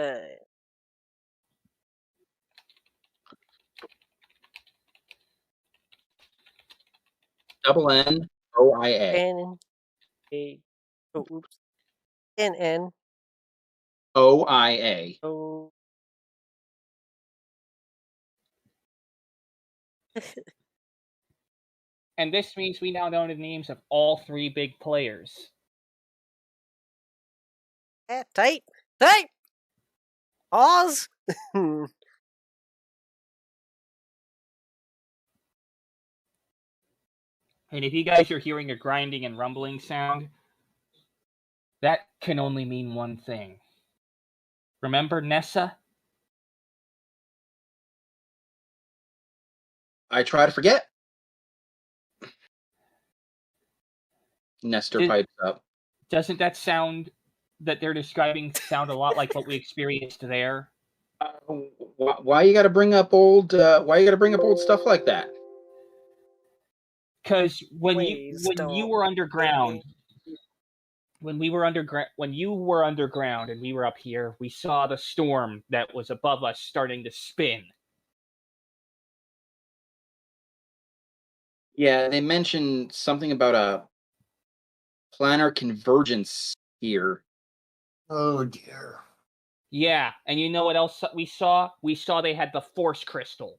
double N-O-I-A. N-A. Oh, oops. N-N. O-I-A. O. And this means we now know the names of all 3 big players. Type. Type. Pause. And if you guys are hearing a grinding and rumbling sound, that can only mean one thing. Remember Nessa? I try to forget. Nestor pipes up. Doesn't that sound that they're describing sound a lot like what we experienced there? Why you got to bring up old? Why you got to bring up old stuff like that? Because when you were underground, when you were underground and we were up here, we saw the storm that was above us starting to spin. Yeah, they mentioned something about a planar convergence here. Oh dear. Yeah, and you know what else we saw? We saw they had the Force Crystal.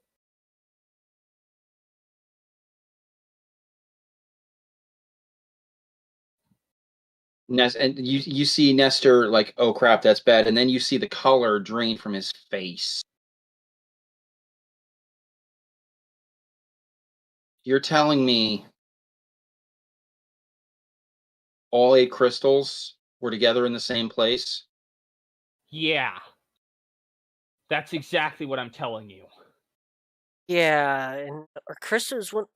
And you see Nestor like, oh crap, that's bad, and then you see the color drain from his face. You're telling me all 8 crystals were together in the same place? Yeah. That's exactly what I'm telling you. Yeah, and our crystals went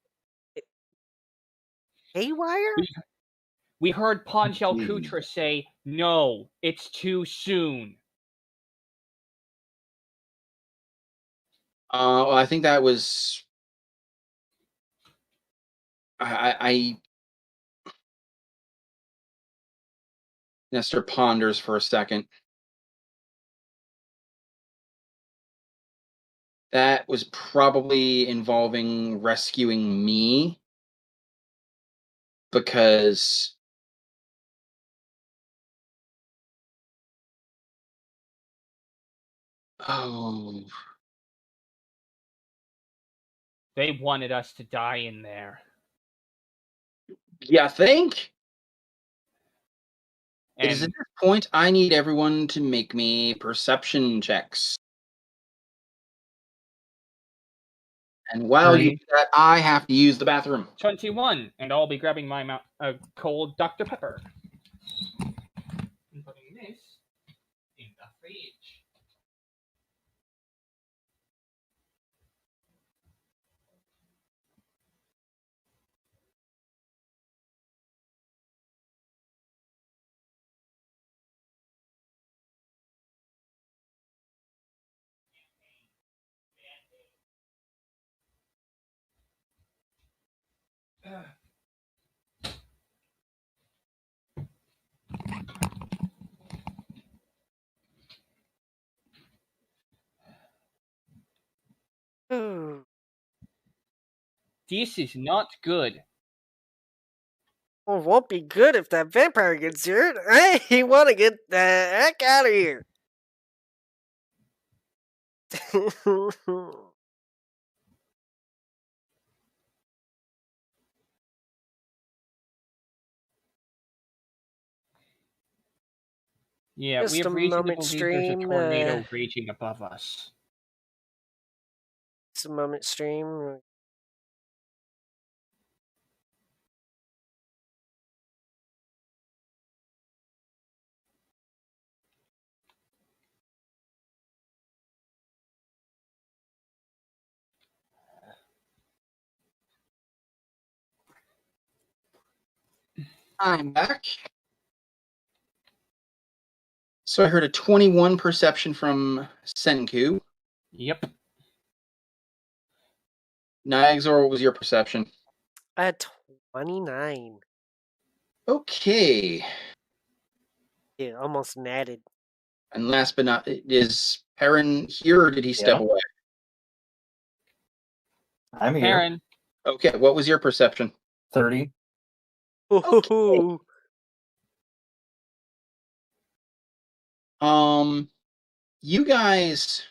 haywire? We heard Ponchel Kutra say, no, it's too soon. Well, I think that was... Nestor ponders for a second. That was probably involving rescuing me. Because... Oh... They wanted us to die in there. You think? And It is at this point I need everyone to make me perception checks. And while you do that, I have to use the bathroom. 21, and I'll be grabbing my cold Dr. Pepper. And putting this in the fridge. This is not good. Well, it won't be good if that vampire gets here. I want to get the heck out of here. Yeah, Just we a have reason to moment, believe there's a stream, tornado raging above us. It's a moment stream. I'm back. So I heard a 21 perception from Senku. Yep. Niagzor, what was your perception? I had 29. Okay. Yeah, almost natted. And last but not, is Perrin here, or did he step away? I'm here. Perrin, Okay, what was your perception? 30. Ooh. You guys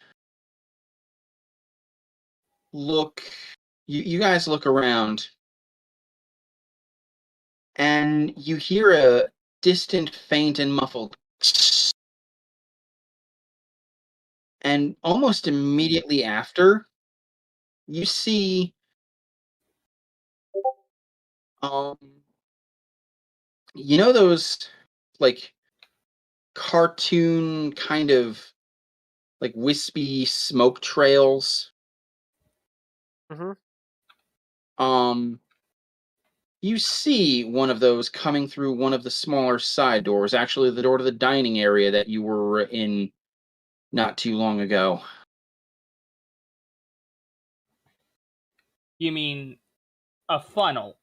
look. You guys look around, and you hear a distant, faint, and muffled. And almost immediately after, you see um you know those like cartoon kind of like wispy smoke trails? Mm-hmm. You see one of those coming through one of the smaller side doors, actually the door to the dining area that you were in not too long ago. You mean a funnel?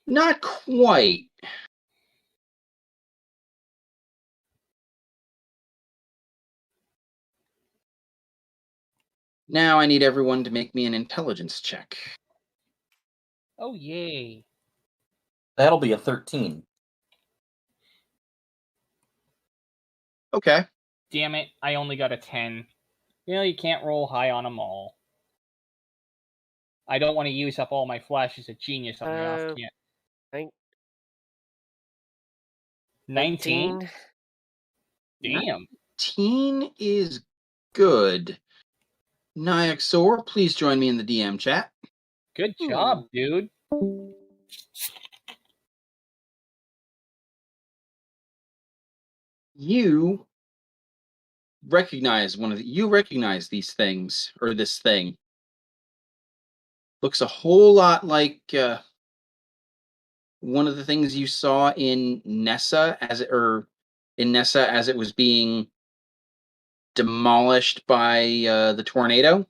Not quite. Now I need everyone to make me an intelligence check. Oh, yay. That'll be a 13. Okay. Damn it, I only got a 10. You know, you can't roll high on them all. I don't want to use up all my flash as a genius on the off chance. 19? Damn. 19 is good. Nyaxor, please join me in the DM chat. Good job, dude. You recognize these things, or this thing. Looks a whole lot like one of the things you saw in Nessa as it was being demolished by the tornado.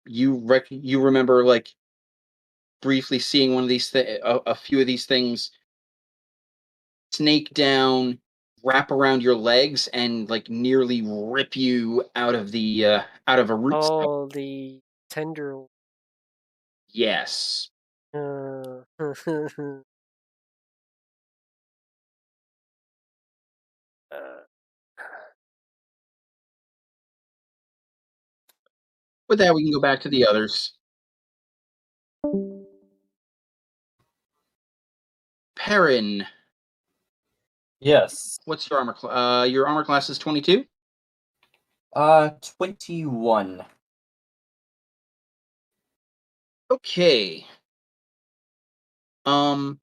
You remember like briefly seeing one of these a few of these things snake down, wrap around your legs, and like nearly rip you out of a root stock. Oh, the tendril. Yes. With that, we can go back to the others. Perrin, Yes. what's your armor class? Your armor class is 22? 21. Okay. One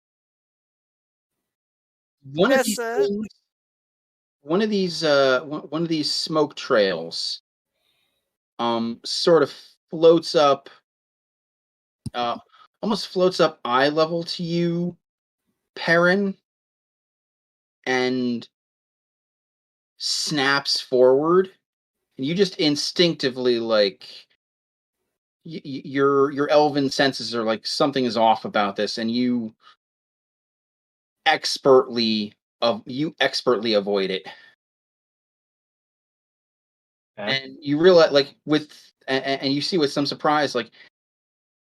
of these Nessa. things, one of these smoke trails sort of floats up almost floats up eye level to you, Perrin, and snaps forward. And you just instinctively like your elven senses are like something is off about this, and you expertly avoid it. Okay. And you realize like and you see with some surprise like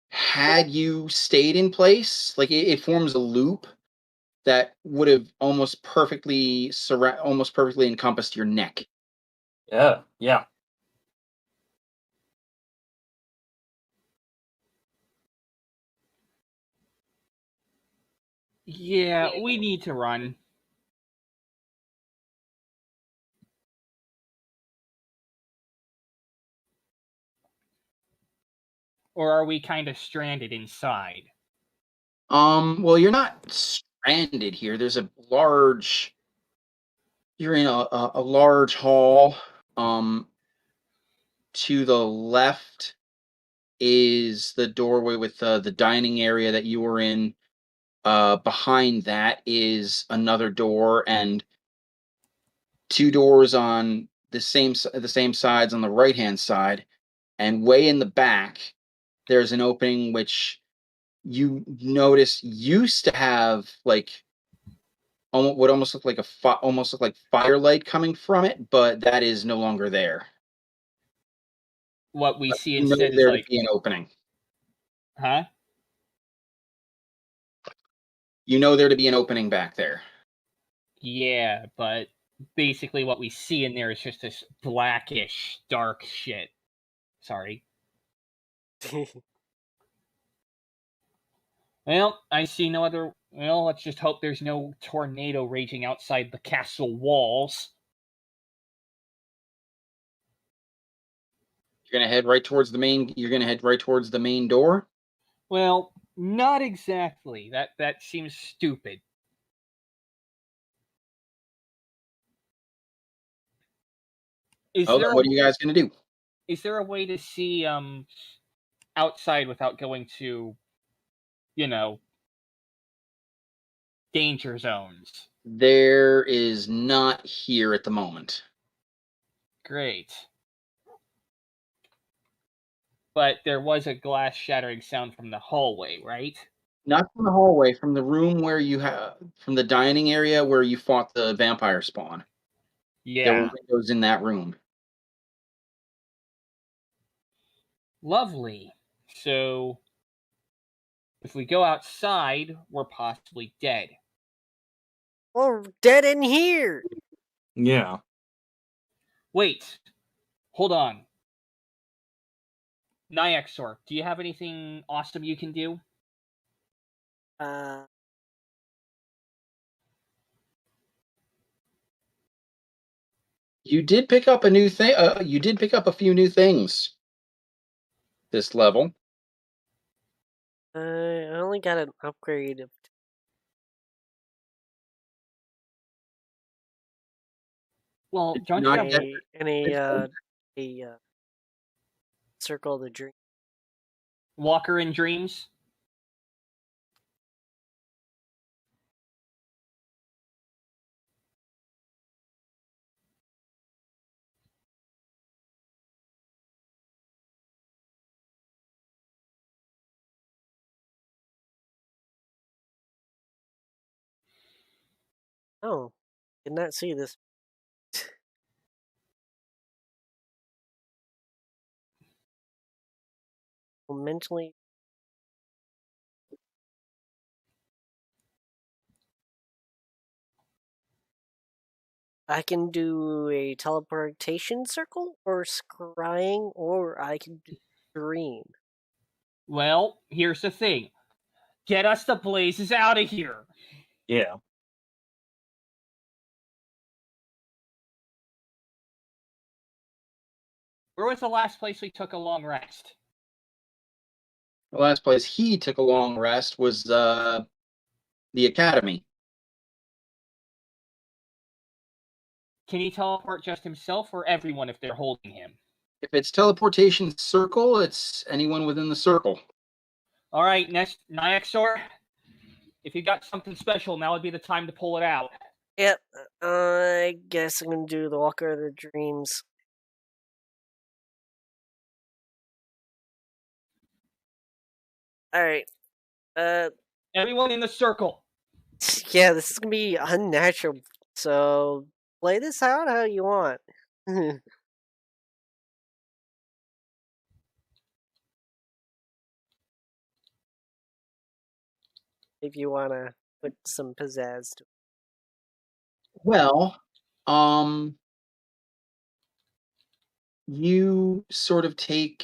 had you stayed in place, like it forms a loop that would have almost perfectly encompassed your neck. Yeah. Yeah, we need to run. Or are we kind of stranded inside? Well, you're not stranded here. There's you're in a large hall. To the left is the doorway with the dining area that you were in. Behind that is another door and two doors on the same sides on the right hand side, and way in the back there's an opening which you notice used to have like would almost look like almost look like firelight coming from it, but that is no longer there. What we see You know instead is there like to be an opening. Huh? You know there to be an opening back there. Yeah, but basically what we see in there is just this blackish, dark shit. Sorry. Well, I see no other. Well, let's just hope there's no tornado raging outside the castle walls. You're gonna head right towards the main. You're gonna head right towards the main door. Well, not exactly. That seems stupid. Is Oh, there then a, what are you guys gonna do? is there a way to see outside without going to, you know, danger zones? There is not here at the moment. Great. But there was a glass shattering sound from the hallway, right? Not from the hallway, from the room where you have, from the dining area where you fought the vampire spawn. There were Yeah. windows in that room. Lovely. So, if we go outside, we're possibly dead. We're dead in here. Yeah. Wait. Hold on. Nyaxor, do you have anything awesome you can do? You did pick up a new thing. You did pick up a few new things this level. I only got an upgrade of. Well, Did don't you you not have get- a circle of the dream. Walker in Dreams? Oh, did not see this. Mentally. I can do a teleportation circle or scrying, or I can do dream. Well, here's the thing. Get us the blazes out of here. Yeah. Where was the last place we took a long rest? The last place he took a long rest was the academy. Can he teleport just himself or everyone if they're holding him? If it's teleportation circle, it's anyone within the circle. All right, next Nyaxor. If you got something special, now would be the time to pull it out. Yep, I guess I'm gonna do the Walker of the Dreams. Alright. Everyone in the circle. Yeah, this is gonna be unnatural, so play this out how you want. If you wanna put some pizzazz to it. Well, you sort of take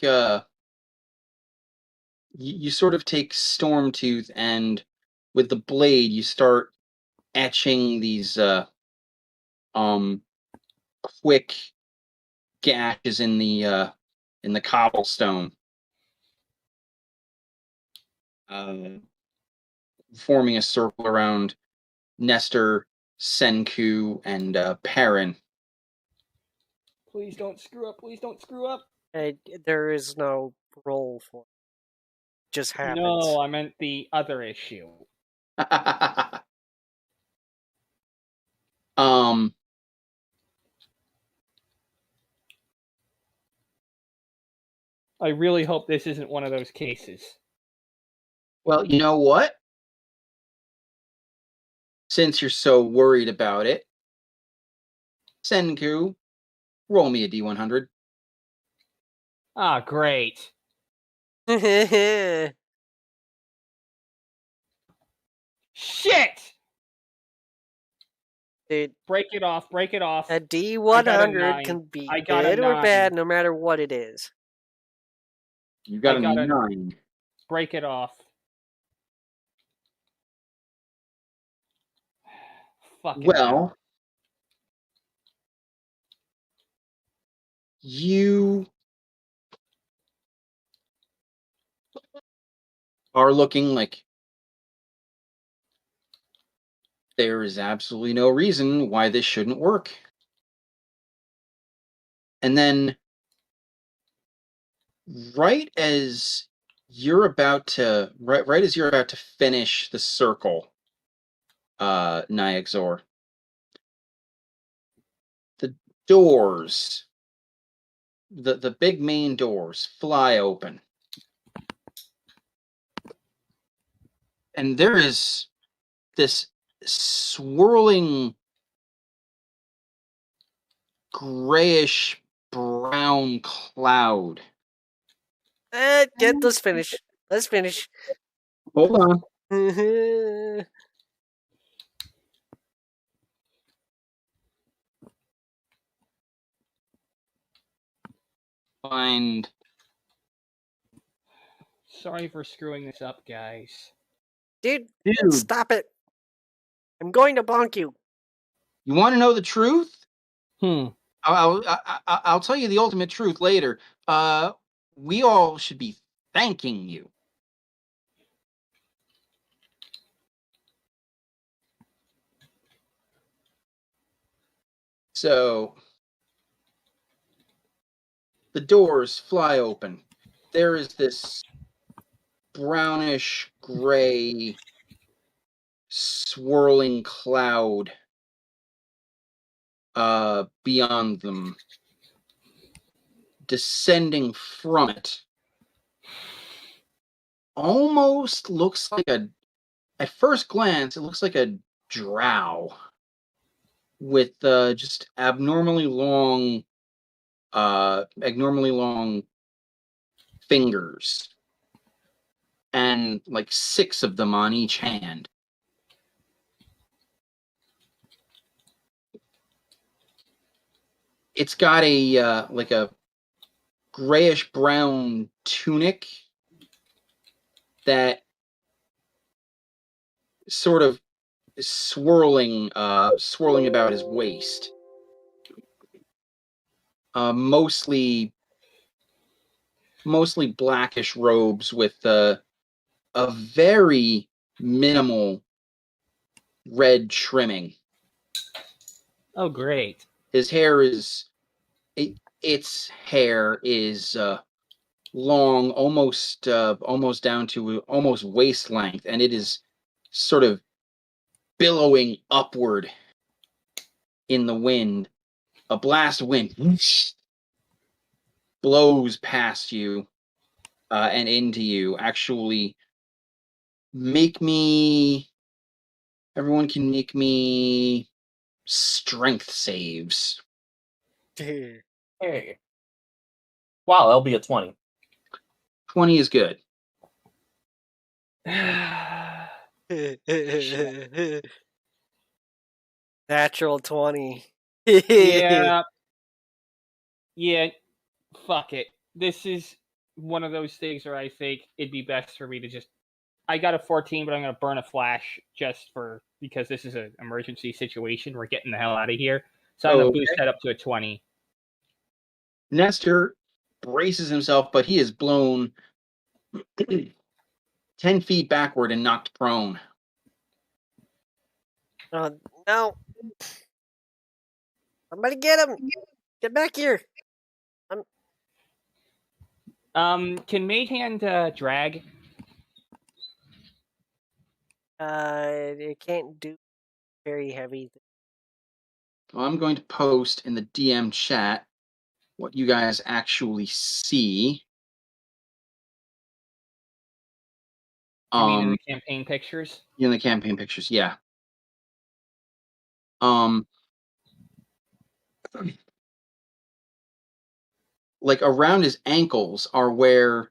you sort of take Stormtooth, and with the blade you start etching these quick gashes in the cobblestone, forming a circle around Nestor, Senku, and Perrin. Please don't screw up. Please don't screw up. There is no roll for it. Just happens. No, I meant the other issue. I really hope this isn't one of those cases. Well, you know what? Since you're so worried about it, Senku, roll me a D100. Ah, great. Shit! Dude, Break it off. Break it off. a I got a D100 9. can be I got a good or 9. bad no matter what it is. You got I a got a- 9. Break it off. Fucking hell. Well, you are looking like there is absolutely no reason why this shouldn't work. And then, right as you're about to finish the circle, Nyxor, the doors, the big main doors fly open. And there is this swirling grayish brown cloud. Let's finish. Let's finish. Hold on. Find. Sorry for screwing this up, guys. Dude, Dude, stop it. I'm going to bonk you. you want to know the truth? Hmm. I'll tell you the ultimate truth later. We all should be thanking you. So, the doors fly open. There is this brownish gray swirling cloud beyond them. Descending from it. Almost looks like at first glance, it looks like a drow with just abnormally long fingers, and like 6 of them on each hand. It's got a like a grayish brown tunic that sort of is swirling about his waist. Mostly blackish robes with a very minimal red trimming. Oh, great. His hair is its hair is long, almost down to almost waist length, and it is sort of billowing upward in the wind. A blast of wind blows past you and into you. Actually, everyone can make me strength saves. Hey. Wow, that'll be a 20. 20 is good. Natural 20. Yeah. Yeah. Fuck it. This is one of those things where I think it'd be best for me to just. I got a 14, but I'm going to burn a flash because this is an emergency situation. We're getting the hell out of here. So I'm going to boost that up to a 20. Nestor braces himself, but he is blown 10 feet backward and knocked prone. No. Somebody get him. Get back here. Can Mage Hand drag? It can't do very heavy. Well, I'm going to post in the DM chat what you guys actually see. You mean in the campaign pictures? In the campaign pictures, yeah. Like around his ankles are where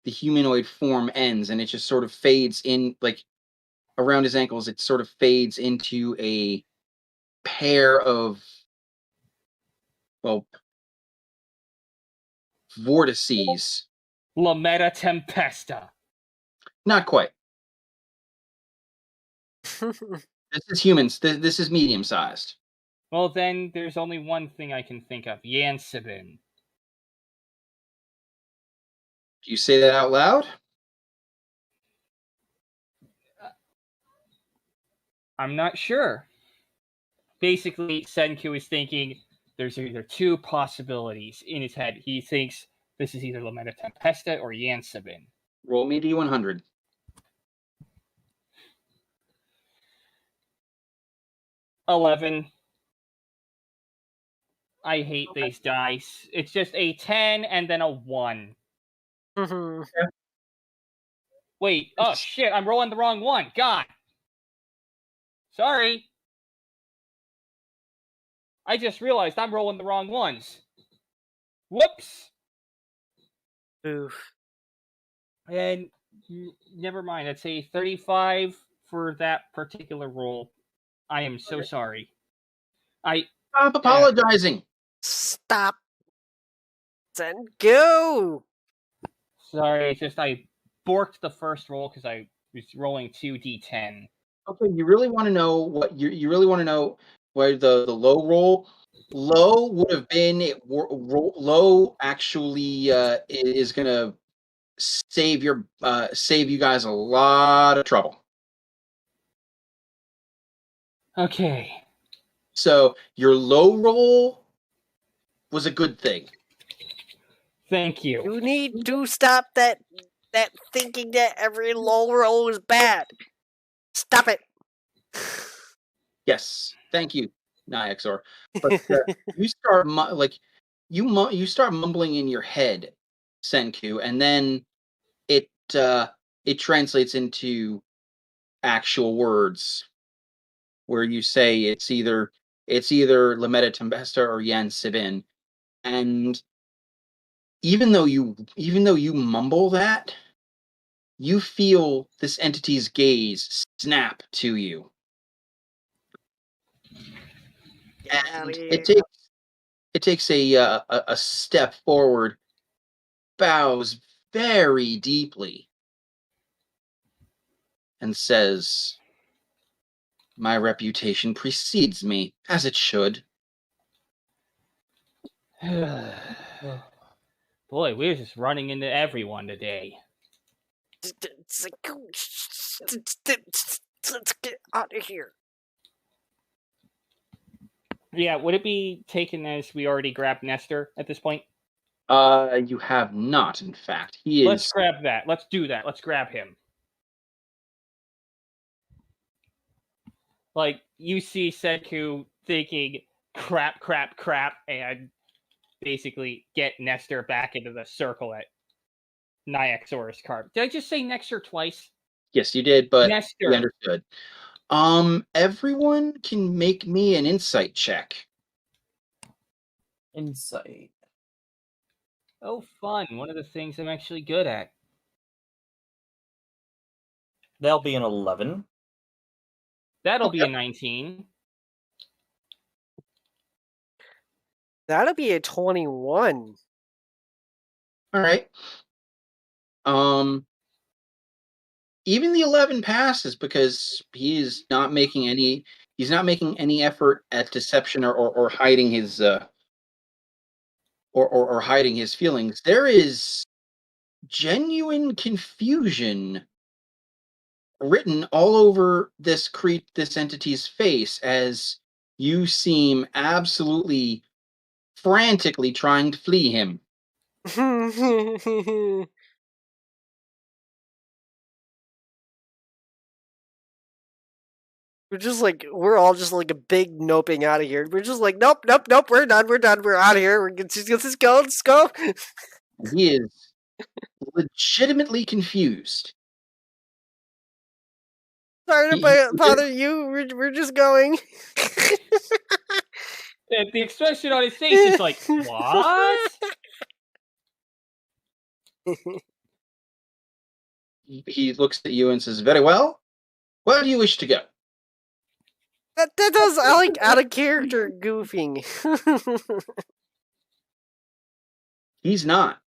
the humanoid form ends, and it just sort of fades in, like around his ankles, it sort of fades into a pair of, well, vortices. Lametta Tempesta. Not quite. This is humans. This is medium-sized. Well, then there's only one thing I can think of. Yansibin. Do you say that out loud? I'm not sure. Basically, Senku is thinking there's either two possibilities in his head. He thinks this is either Lametta Tempesta or Yansibin. Roll me D100. $11. I hate these dice. It's just a 10 and then a 1. Wait, oh shit, I'm rolling the wrong one. God. Sorry. I just realized I'm rolling the wrong ones. Whoops. Oof. And never mind, I'd say 35 for that particular roll. I am so sorry. Stop apologizing. Stop. Then go. Sorry, it's just I borked the first roll because I was rolling 2d10. Okay, you really want to know what you really want to know where the low roll. Low would have been low. Actually, is gonna save you guys a lot of trouble. Okay. So your low roll was a good thing. Thank you. You need to stop that thinking that every low roll is bad. Stop it. Yes, thank you, Nyxor. But you start you start mumbling in your head, Senku, and then it translates into actual words, where you say it's either Lametta Tempesta or Yan Sibin, and even though you mumble that, you feel this entity's gaze snap to you. And it takes a step forward, bows very deeply, and says, "My reputation precedes me, as it should." Boy, we're just running into everyone today. Let's get out of here. Yeah, would it be taken as we already grabbed Nestor at this point? You have not, in fact. He is. Let's grab that. Let's do that. Let's grab him. Like, you see Senku thinking, crap, and basically get Nestor back into the circle at Nyxor's card. Did I just say Nestor twice? Yes, you did, but Nestor. we understood. Everyone can make me an insight check. Insight. Oh, fun. One of the things I'm actually good at. That'll be an 11. That'll be a 19. That'll be a 21. All right. Even the 11 passes because he's not making any effort at deception or hiding his or hiding his feelings. There is genuine confusion written all over this entity's face as you seem absolutely frantically trying to flee him. We're all just like a big noping out of here. We're just like, nope, we're done, we're out of here. Let's go. He is legitimately confused. Sorry to bother you. We're just going. The expression on his face is like, what? He looks at you and says, "Very well. Where do you wish to go? That does, I like out of character goofing. He's not.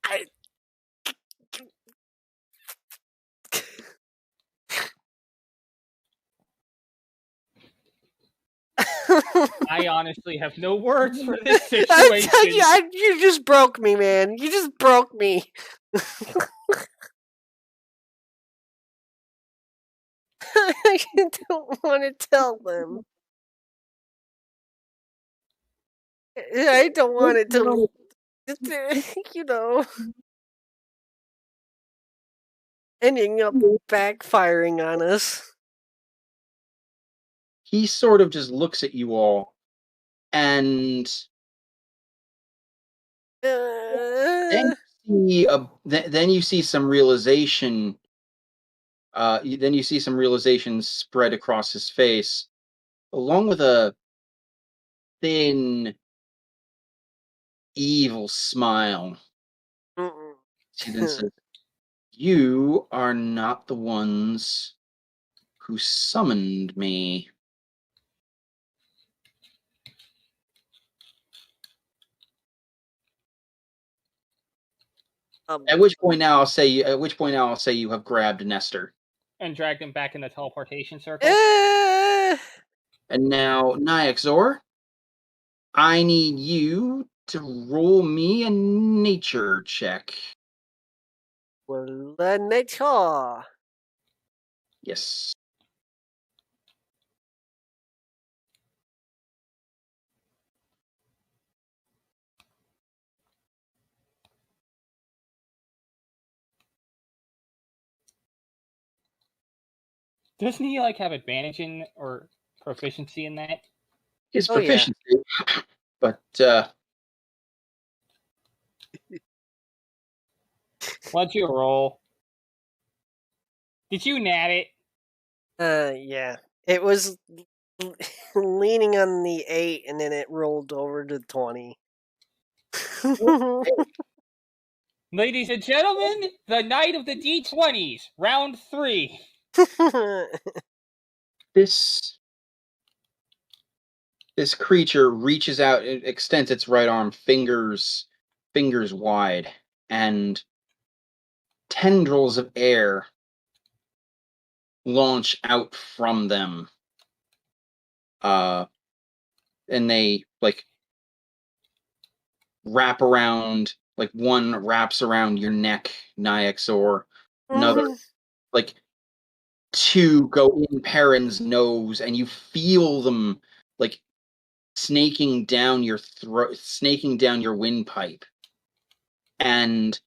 I... I honestly have no words for this situation. You just broke me, man. You just broke me. I don't want to tell them. I don't want it to, ending up backfiring on us. He sort of just looks at you all, and then you see some realization. Then you see some realization spread across his face, along with a thin, evil smile. He then says, "You are not the ones who summoned me." At which point now I'll say you have grabbed Nestor and dragged him back in the teleportation circle. And now, Nyaxor, I need you to roll me a nature check. Well, nature. Yes. Doesn't he have advantage in or proficiency in that? His proficiency, yeah. But what'd you roll? Did you nat it? Yeah. It was leaning on the 8, and then it rolled over to 20. Ladies and gentlemen, the night of the D20s, round 3. This creature reaches out, it extends its right arm, fingers wide, and tendrils of air launch out from them. And they wrap around, one wraps around your neck, Nyaxor. Another, two go in Perrin's nose, and you feel them snaking down your throat, snaking down your windpipe. And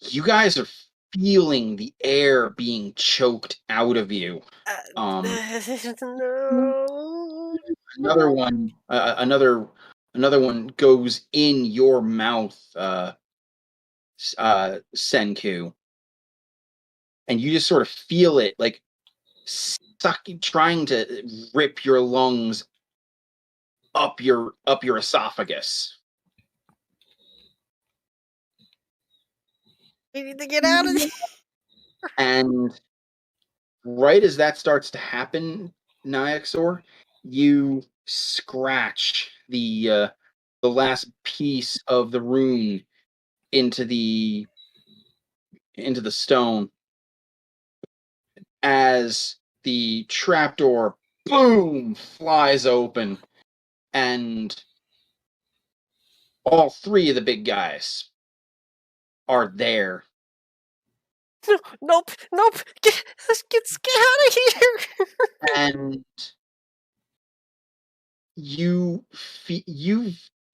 you guys are feeling the air being choked out of you. No. Another one, another one goes in your mouth, Senku, and you just sort of feel it sucking, trying to rip your lungs up your esophagus. We need to get out of here. And right as that starts to happen, Nyaxor, you scratch the last piece of the rune into the stone as the trapdoor boom flies open, and all 3 of the big guys are there. Nope. Get out of here. And you've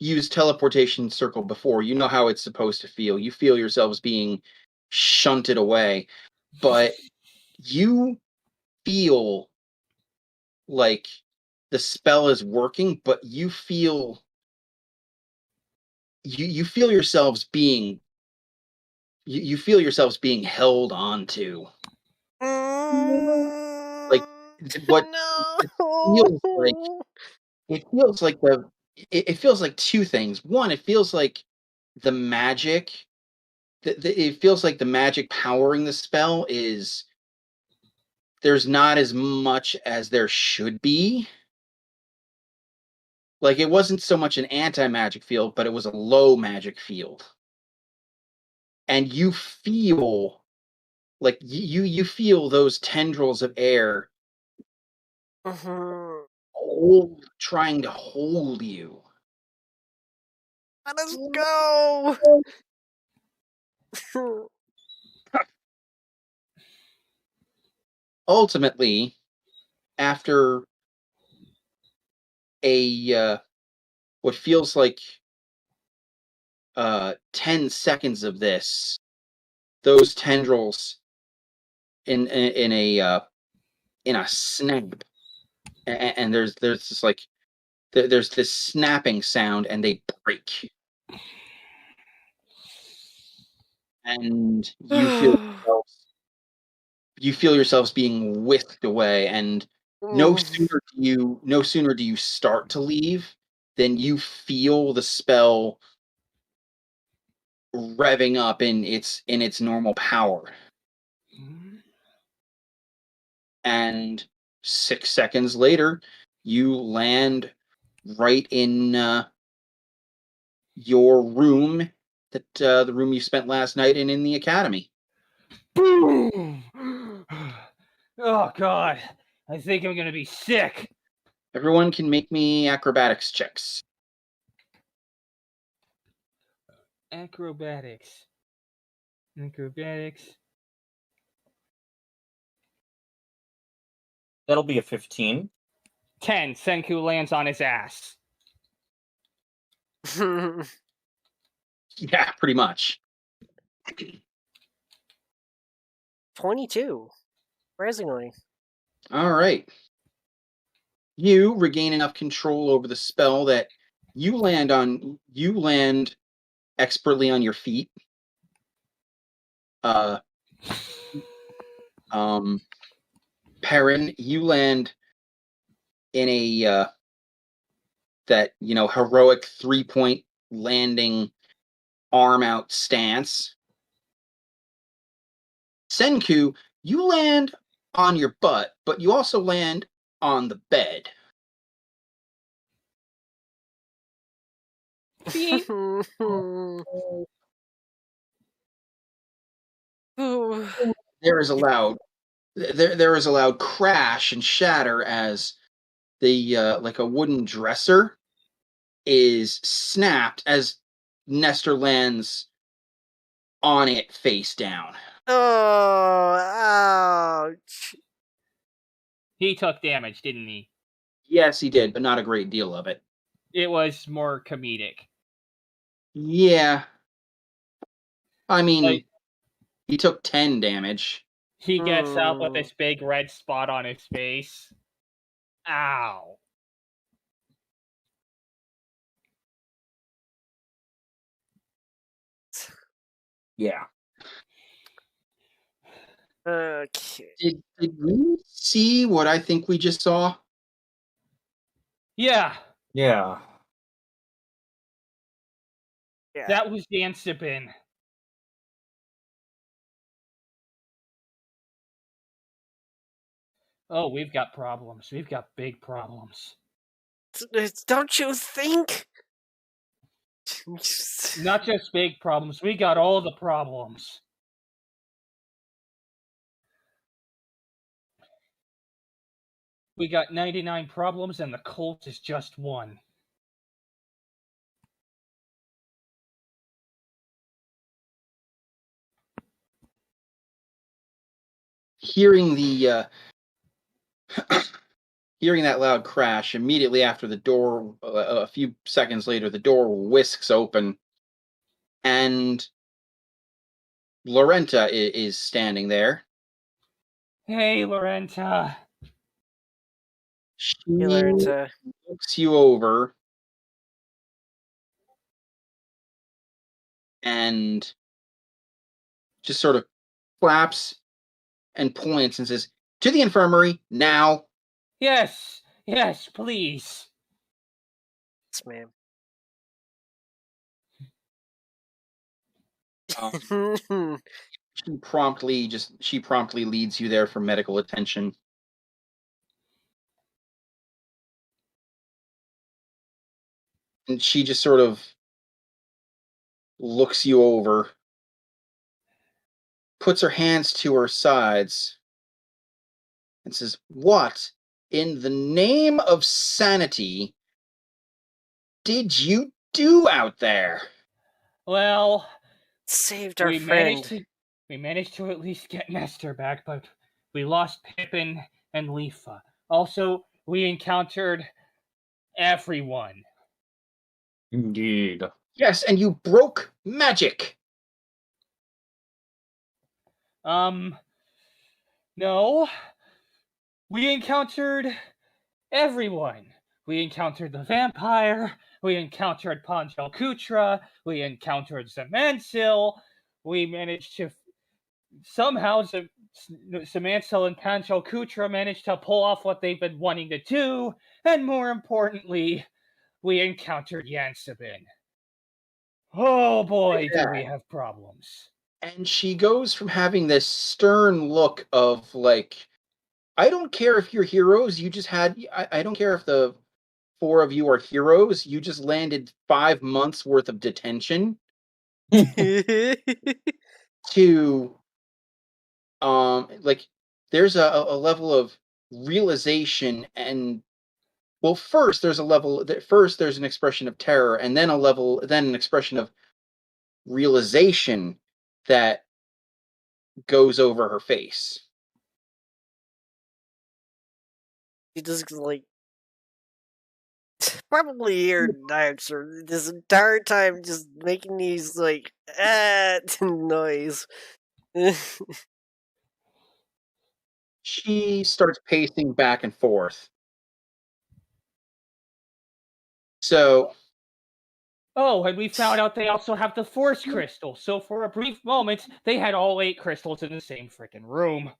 used teleportation circle before. You know how it's supposed to feel. You feel yourselves being shunted away, but you feel like the spell is working, but you feel yourselves being held onto. What it feels like it feels like 2 things. One, it feels like the magic it feels like the magic powering the spell is there's not as much as there should be. Like, it wasn't so much an anti-magic field, but it was a low magic field. And you feel like you feel those tendrils of air trying to hold you. Let us go. Ultimately, after a what feels like 10 seconds of this, those tendrils in a snap, and there's this like there's this snapping sound, and they break, and you feel yourselves being whisked away, and no sooner do you start to leave than you feel the spell revving up in its normal power. And 6 seconds later, you land right in your room, the room you spent last night in the academy. Boom! Oh God, I think I'm gonna be sick. Everyone can make me acrobatics checks. Acrobatics. That'll be a 15. 10. Senku lands on his ass. Yeah, pretty much. 22. Surprisingly. All right. You regain enough control over the spell that you land expertly on your feet. Perrin, you land in a that heroic 3-point landing, arm out stance. Senku, you land on your butt, but you also land on the bed. There is a loud crash and shatter as the like a wooden dresser is snapped as Nestor lands on it face down. Oh, ouch. He took damage, didn't he? Yes, he did, but not a great deal of it. It was more comedic. Yeah. I mean, he took 10 damage. He gets up with this big red spot on his face. Ow. Yeah. Okay. Did we see what I think we just saw? Yeah. Yeah. That was Dansibin. Oh, we've got problems. We've got big problems. Don't you think? Not just big problems. We got all the problems. We got 99 problems, and the cult is just one. Hearing that loud crash, immediately after the door, a few seconds later, the door whisks open, and Lorenta is standing there. Hey, Lorenta. She looks you over and just sort of claps and points and says, "To the infirmary, now." Yes, please. Yes, ma'am. She promptly leads you there for medical attention. And she just sort of looks you over, puts her hands to her sides, and says, "What in the name of sanity did you do out there?" Well, Saved our friend. We managed to at least get Nestor back, but we lost Pippin and Leafa. Also, we encountered everyone. Indeed. Yes, and you broke magic. No. We encountered everyone. We encountered the vampire. We encountered Panchal Kutra. We encountered Zamansil. We managed to somehow Zamansil and Panchal Kutra managed to pull off what they've been wanting to do, and more importantly, we encountered Yansabin. Oh boy, do we have problems. And she goes from having this stern look of like, I don't care if you're heroes, you just had, I don't care if the 4 of you are heroes, you just landed 5 months worth of detention, to like there's a level of realization, and well, first there's an expression of terror, and then an expression of realization that goes over her face. He just like probably heard Dinosaur this entire time, just making these like noise. She starts pacing back and forth. So, oh, and we found out they also have the Force Crystal. So for a brief moment, they had all 8 crystals in the same freaking room.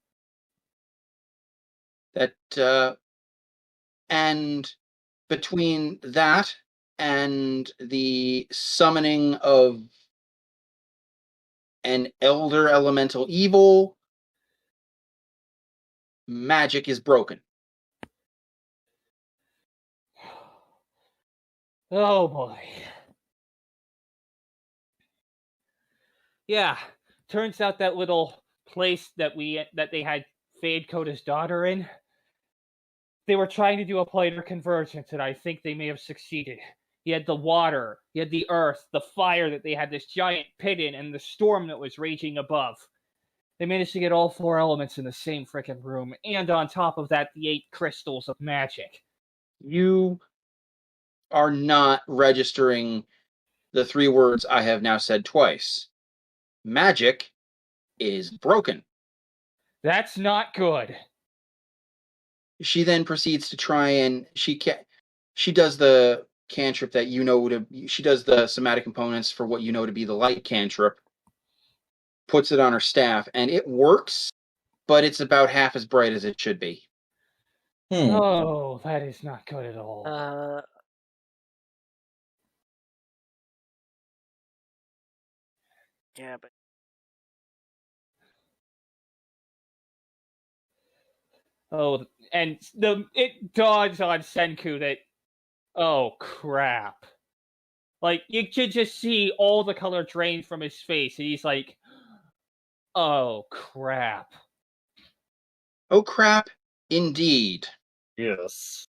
And between that and the summoning of an elder elemental evil, magic is broken. Oh boy. Yeah, turns out that little place that they had Fade Coda's daughter in, they were trying to do a planar convergence, and I think they may have succeeded. You had the water, you had the earth, the fire that they had this giant pit in, and the storm that was raging above. They managed to get all 4 elements in the same frickin' room, and on top of that, the 8 crystals of magic. You are not registering the 3 words I have now said twice. Magic is broken. That's not good. She then proceeds to try and she does the cantrip that she does the somatic components for what you know to be the light cantrip, puts it on her staff, and it works, but it's about half as bright as it should be. Oh, that is not good at all. Yeah, but oh, and it dawns on Senku that, oh crap. Like, you could just see all the color drain from his face, and he's like, oh crap. Oh crap, indeed. Yes.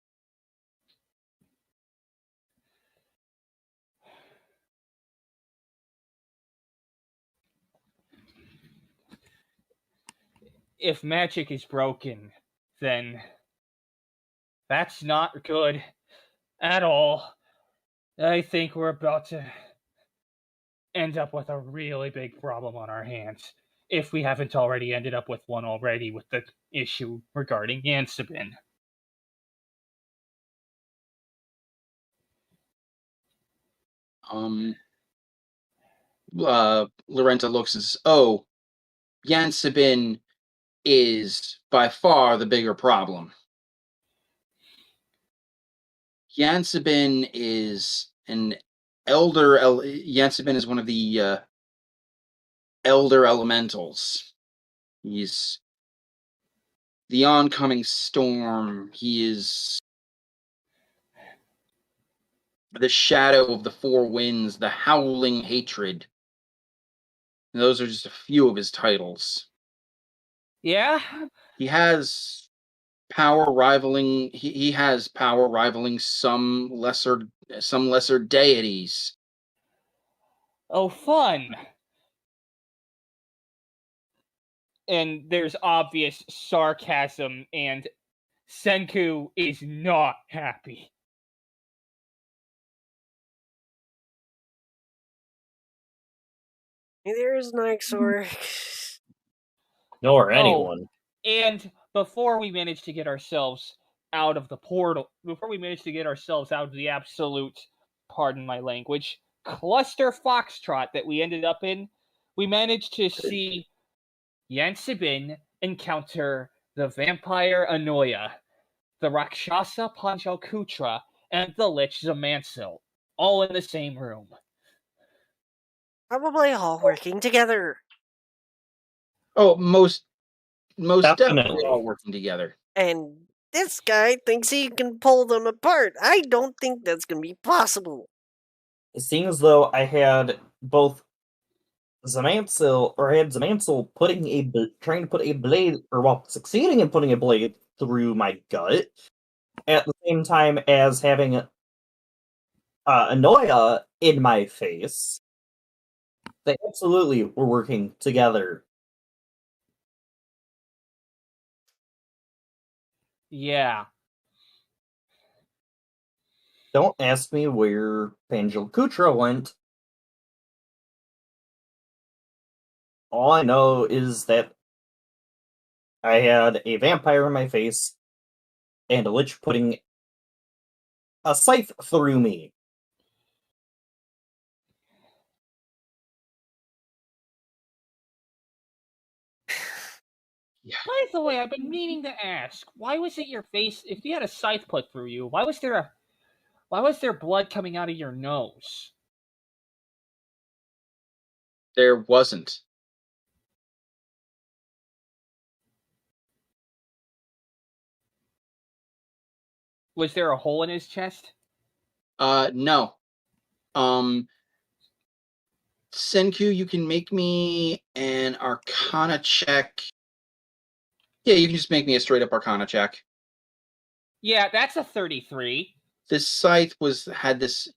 If magic is broken, then that's not good at all. I think we're about to end up with a really big problem on our hands, if we haven't already ended up with one already with the issue regarding Yansabin. Lorenta looks as, oh, Yansabin is by far the bigger problem. Yansabin is an elder. Yansabin is one of the elder elementals. He's the oncoming storm. He is the shadow of the four winds, the howling hatred. And those are just a few of his titles. Yeah? He has power rivaling he has power rivaling some lesser deities. Oh, fun. And there's obvious sarcasm, and Senku is not happy. Neither is Nyxor. Nor anyone. And before we manage to get ourselves out of the portal, before we manage to get ourselves out of the absolute, pardon my language, cluster foxtrot that we ended up in, we managed to see Yansibin encounter the vampire Anoya, the Rakshasa Panjalkutra, and the Lich Zamansil, all in the same room. Probably all working together. Oh, most definitely Definitely. all working together. And this guy thinks he can pull them apart. I don't think that's going to be possible. It seems though I had both Zamansil trying to put a blade, succeeding in putting a blade through my gut, at the same time as having Anoia in my face. They absolutely were working together. Yeah. Don't ask me where Panjalkutra went. All I know is that I had a vampire in my face and a lich putting a scythe through me. By the way, I've been meaning to ask, why was it your face? If you had a scythe put through you, why was there blood coming out of your nose? There wasn't. Was there a hole in his chest? No. Senku, you can make me an Arcana check. Yeah, you can just make me a straight up Arcana check. Yeah, that's a 33. This scythe had this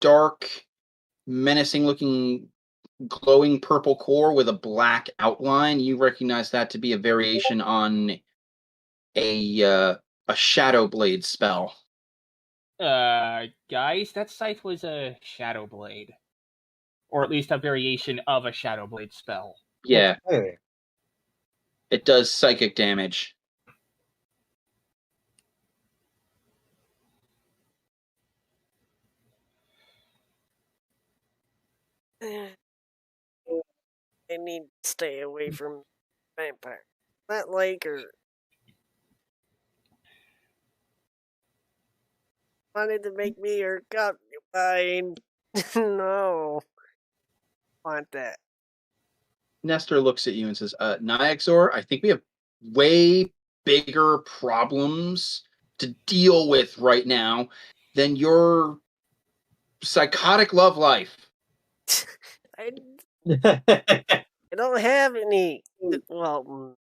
dark, menacing looking, glowing purple core with a black outline. You recognize that to be a variation on a Shadow Blade spell. Guys, that scythe was a Shadow Blade. Or at least a variation of a Shadow Blade spell. Yeah. Okay. It does psychic damage. I need to stay away from vampire. Not like her. Wanted to make me her concubine. No. Want that. Nestor looks at you and says, Nyaxor, I think we have way bigger problems to deal with right now than your psychotic love life. I don't have any. Well,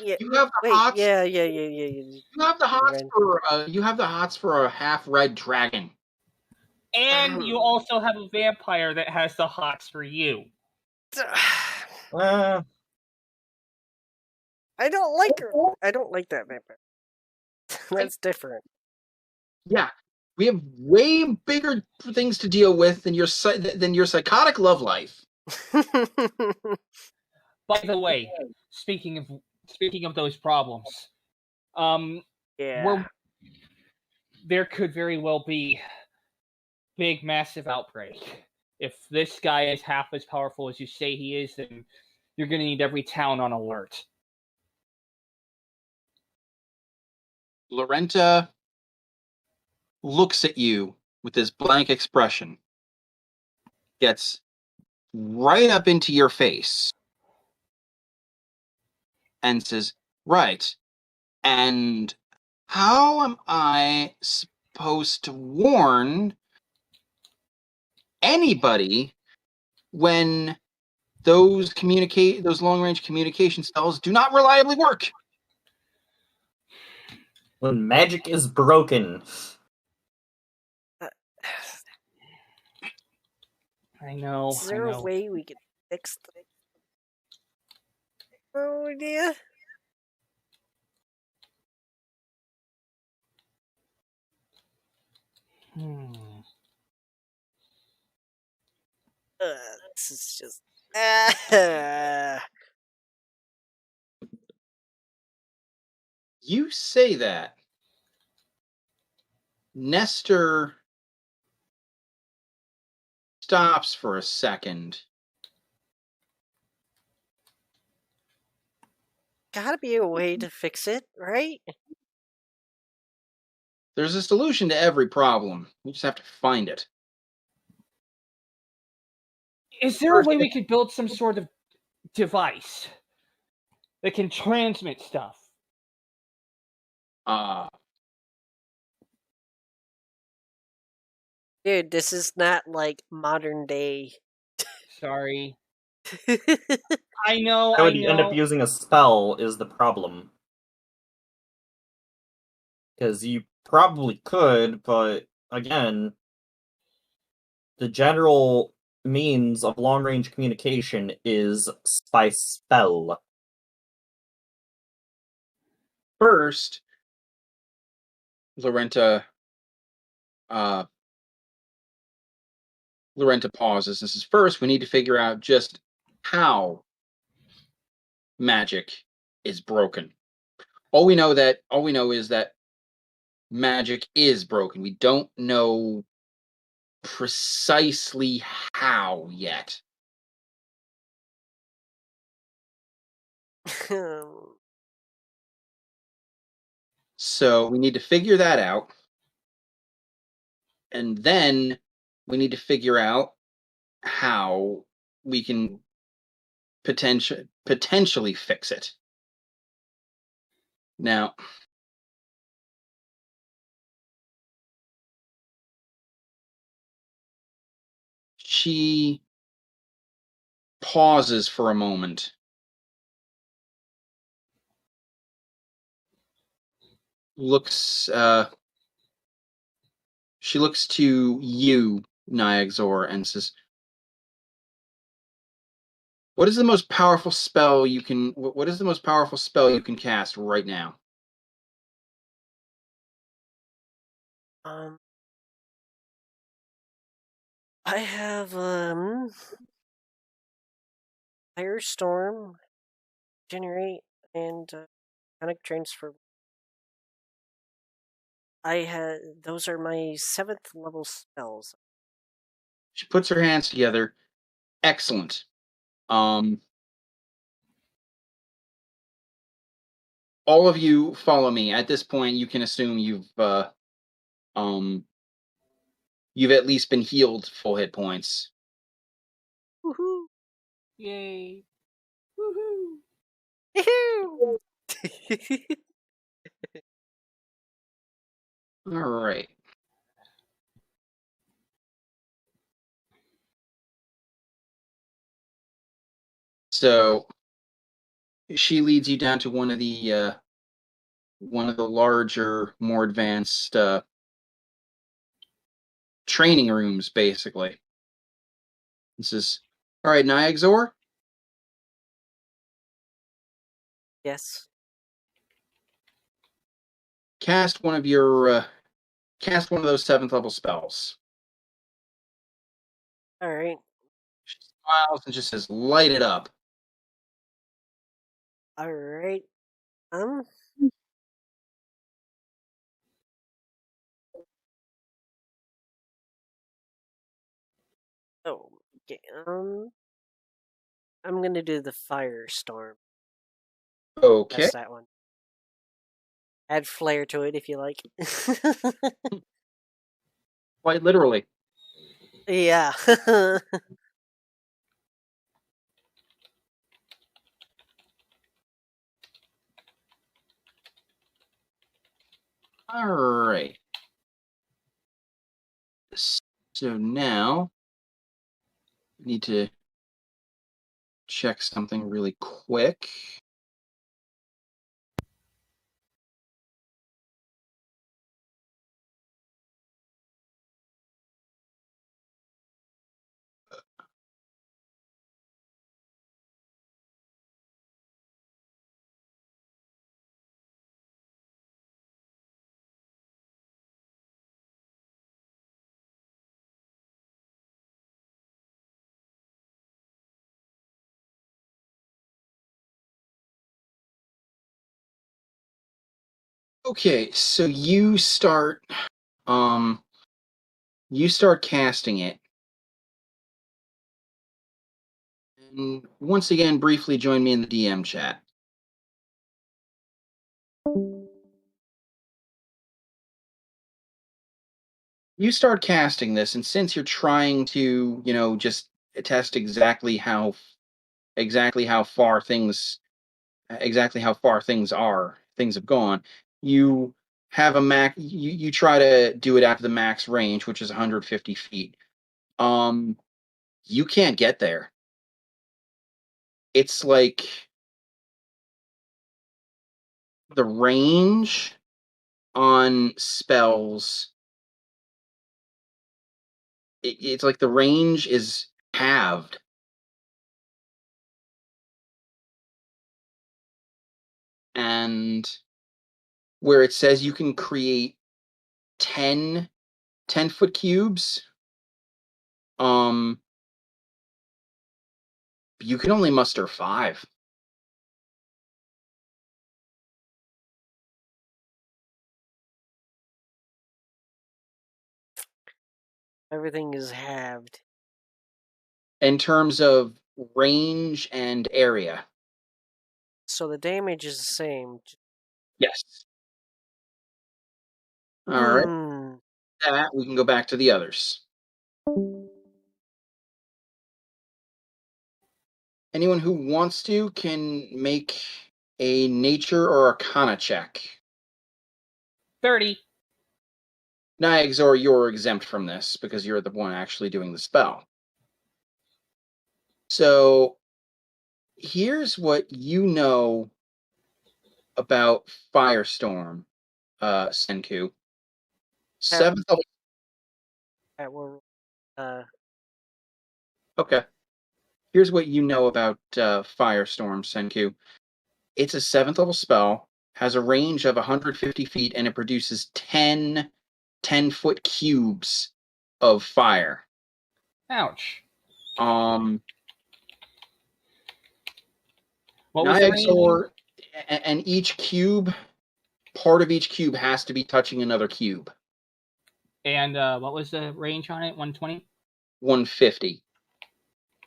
yeah. You have the Wait, hots. yeah. You have the hots for a half red dragon. And you also have a vampire that has the hots for you. I don't like her. I don't like that vampire. That's different. Yeah, we have way bigger things to deal with than your psychotic love life. By the way, speaking of those problems, yeah. there could very well be big, massive outbreak. If this guy is half as powerful as you say he is, then you're going to need every town on alert. Lorenta looks at you with this blank expression, gets right up into your face and says, right, and how am I supposed to warn anybody when those long-range communication spells do not reliably work? When magic is broken. I know. Is there a way we could fix the oh idea? This is just. You say that. Nestor stops for a second. Gotta be a way to fix it, right? There's a solution to every problem. We just have to find it. Is there a way we could build some sort of device that can transmit stuff? Dude, this is not like modern day. Sorry. I know. I would end up using a spell is the problem. Because you probably could, but again, the general means of long-range communication is by spell. First, Lorenta pauses and says, first, we need to figure out just how magic is broken. All we know is that magic is broken. We don't know precisely how yet. So we need to figure that out. And then we need to figure out how we can potentially fix it. Now, she pauses for a moment. She looks to you, Nyagzor, and says, what is the most powerful spell you can cast right now? I have Firestorm, Generate, and Panic Transfer. Those are my 7th level spells. She puts her hands together. Excellent. All of you follow me. At this point, you can assume you've at least been healed full hit points. Woohoo! Yay! Woohoo! Woohoo! All right. So she leads you down to one of the larger, more advanced training rooms, basically. This is all right, Nyagzor. Yes. Cast one of those 7th level spells. All right. She smiles and just says, "Light it up." All right. Oh, okay. I'm gonna do the Firestorm. Okay. That's that one. Add flair to it if you like. Quite literally. Yeah. All right. So now I need to check something really quick. Okay, so you start casting it. And once again, briefly join me in the DM chat. You start casting this, and since you're trying to, just test exactly how far things have gone, you have a max. You try to do it after the max range, which is 150 feet. You can't get there. It's like the range on spells. It's like the range is halved. And where it says you can create 10-foot cubes, you can only muster 5. Everything is halved. In terms of range and area. So the damage is the same. Yes. All right. That we can go back to the others. Anyone who wants to can make a nature or arcana check. 30. Niagzor, you're exempt from this because you're the one actually doing the spell. So here's what you know about Firestorm, Senku. Seventh level. Okay. Here's what you know about Firestorm, Senku. It's a 7th level spell, has a range of 150 feet, and it produces 10-foot cubes of fire. Ouch. What was the range? And each cube, part of each cube has to be touching another cube. And what was the range on it? 120? 150.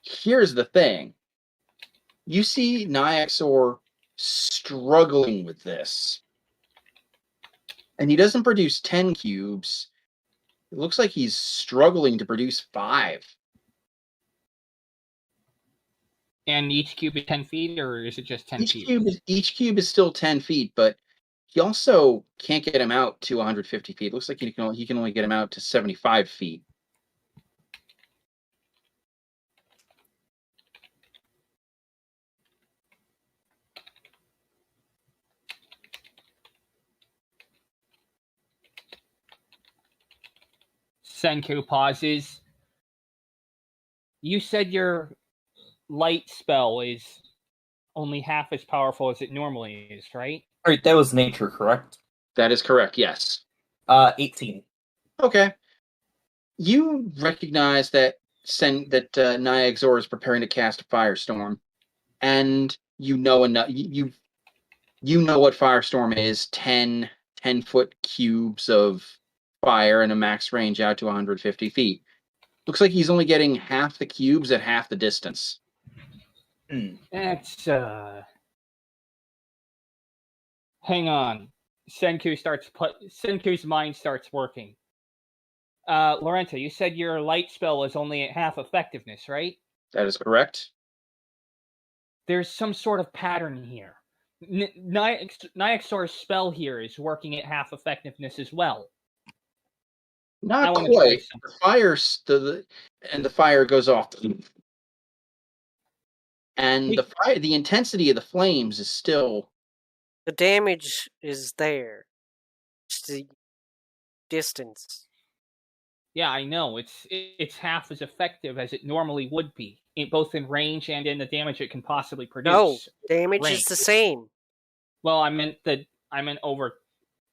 Here's the thing. You see Niaxor struggling with this. And he doesn't produce 10 cubes. It looks like he's struggling to produce 5. And each cube is 10 feet, or is it just 10 feet? Each cube is still 10 feet, but he also can't get him out to 150 feet. It looks like he can only get him out to 75 feet. Senku pauses. You said your light spell is only half as powerful as it normally is, right? All right, that was nature, correct? That is correct, yes. 18. Okay. You recognize that Niaxor is preparing to cast a firestorm, and you know enough. You know what firestorm is: 10-foot cubes of fire and a max range out to 150 feet. Looks like he's only getting half the cubes at half the distance. That's hang on. Senku's mind starts working. Lorenta, you said your light spell is only at half effectiveness, right? That is correct. There's some sort of pattern here. Nyxor's spell here is working at half effectiveness as well. Not quite. The fire goes off. And the intensity of the flames is still... The damage is there. It's the distance. Yeah, I know. It's half as effective as it normally would be, both in range and in the damage it can possibly produce. No, damage is the same. Well, I meant over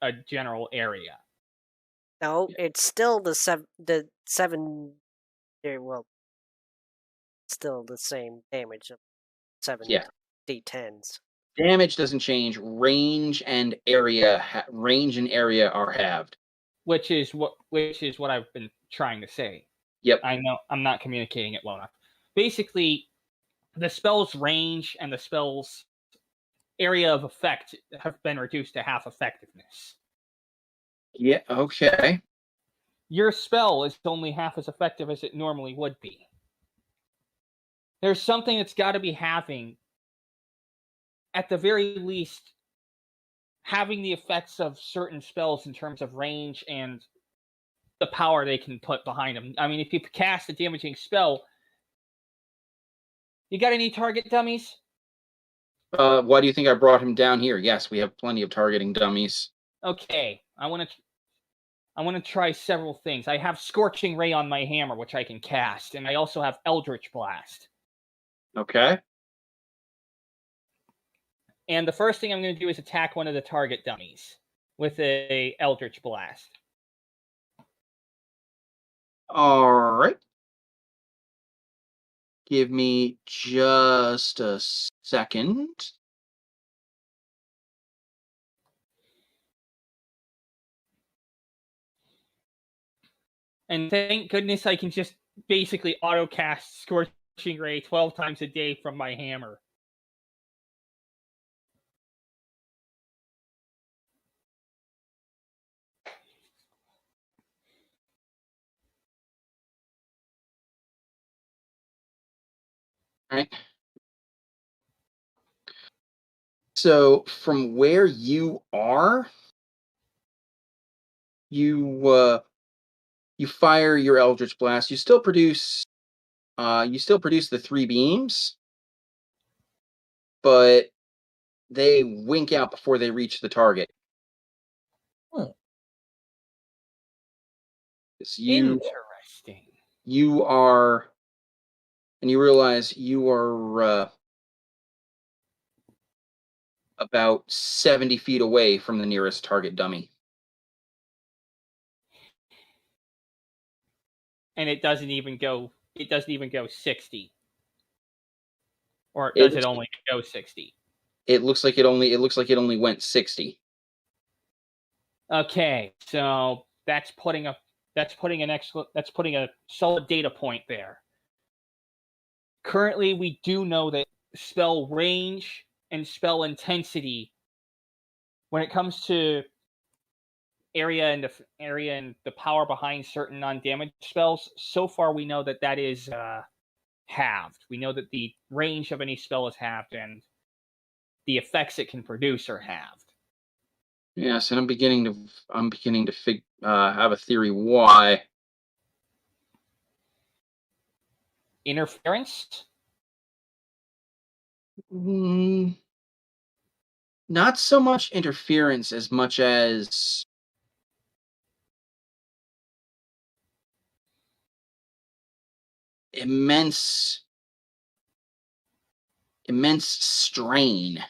a general area. No, it's still the seven. Well, still the same damage of 7 d10s. Damage doesn't change. Range and area are halved. Which is what I've been trying to say. Yep. I know I'm not communicating it well enough. Basically, the spell's range and the spell's area of effect have been reduced to half effectiveness. Yeah, okay. Your spell is only half as effective as it normally would be. There's something that's got to be having, at the very least, having the effects of certain spells in terms of range and the power they can put behind them. I mean, if you cast a damaging spell, you got any target dummies? Why do you think I brought him down here? Yes, we have plenty of targeting dummies. Okay, I want to try several things. I have Scorching Ray on my hammer, which I can cast, and I also have Eldritch Blast. Okay. And the first thing I'm going to do is attack one of the target dummies with a Eldritch Blast. All right. Give me just a second. And thank goodness I can just basically auto-cast Scorching Ray 12 times a day from my hammer. All right. So from where you are, you fire your Eldritch Blast. You still produce the 3 beams, but they wink out before they reach the target. Interesting. You are, and you realize you are about 70 feet away from the nearest target dummy. And it doesn't even go 60. Or does it only go 60? It looks like it only went 60. Okay, so that's putting a solid data point there. Currently, we do know that spell range and spell intensity, when it comes to area and the power behind certain non-damage spells, so far we know that is halved. We know that the range of any spell is halved, and the effects it can produce are halved. Yes, and I'm beginning to have a theory why. Interference? Not so much interference as much as immense strain.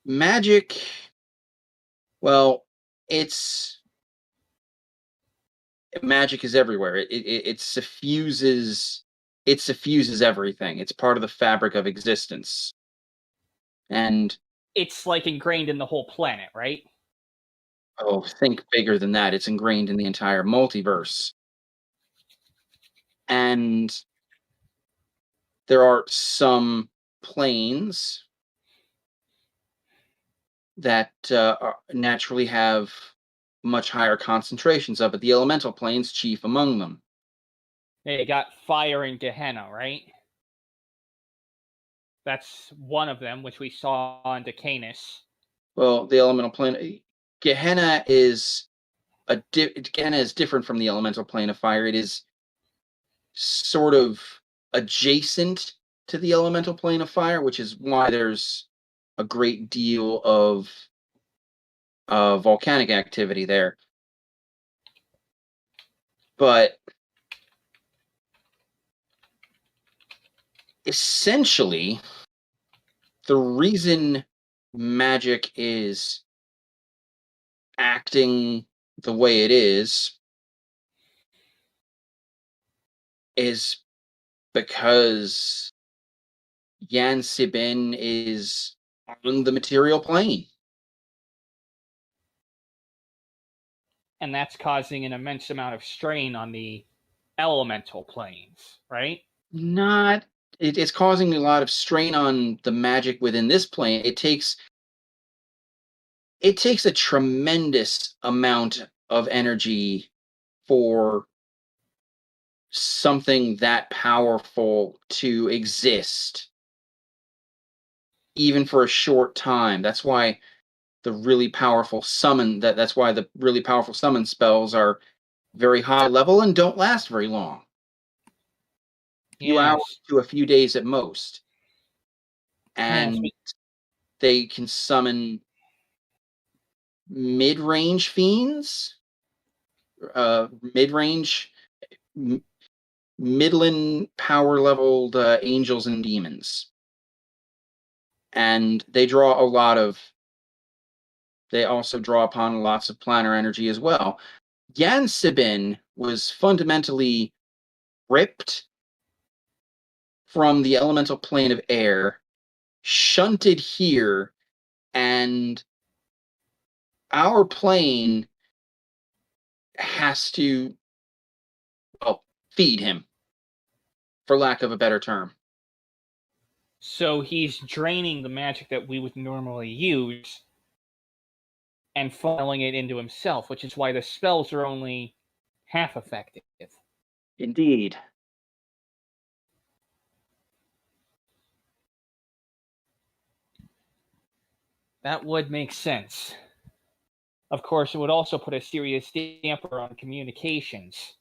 Magic, well, magic is everywhere. It suffuses everything. It's part of the fabric of existence. And it's like ingrained in the whole planet, right? Oh, think bigger than that. It's ingrained in the entire multiverse. And there are some planes that naturally have much higher concentrations of it. The elemental planes chief among them. They got fire in Gehenna, right? That's one of them, which we saw on Decanus. Well, the elemental plane, Gehenna is Gehenna is different from the elemental plane of fire. It is sort of adjacent to the elemental plane of fire, which is why there's a great deal of volcanic activity there. But essentially, the reason magic is acting the way it is because Yan Sibin is on the material plane. And that's causing an immense amount of strain on the elemental planes, right? It's causing a lot of strain on the magic within this plane. It takes a tremendous amount of energy for something that powerful to exist, even for a short time. That's why the really powerful summon spells are very high level and don't last very long. A few hours to a few days at most. And they can summon mid-range fiends, middling power-leveled angels and demons. And they also draw upon lots of planar energy as well. Yan Sibin was fundamentally ripped from the elemental plane of air, shunted here, and our plane has to feed him, for lack of a better term. So he's draining the magic that we would normally use and funneling it into himself, which is why the spells are only half effective. Indeed. That would make sense. Of course, it would also put a serious damper on communications.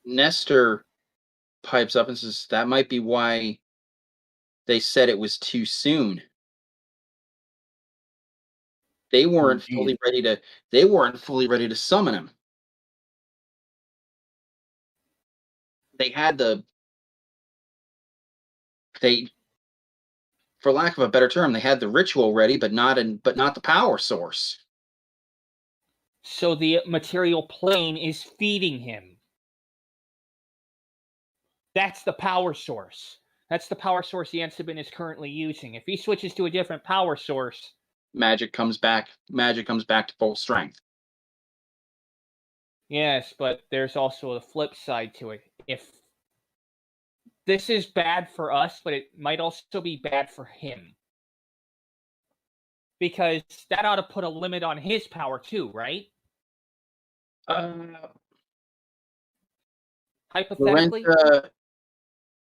Nestor pipes up and says that might be why they said it was too soon. They weren't fully ready to summon him. For lack of a better term, they had the ritual ready, but not the power source. So the material plane is feeding him. That's the power source. That's the power source Yan Sibin is currently using. If he switches to a different power source, magic comes back to full strength. Yes, but there's also a flip side to it. If this is bad for us, but it might also be bad for him. Because that ought to put a limit on his power too, right? Hypothetically?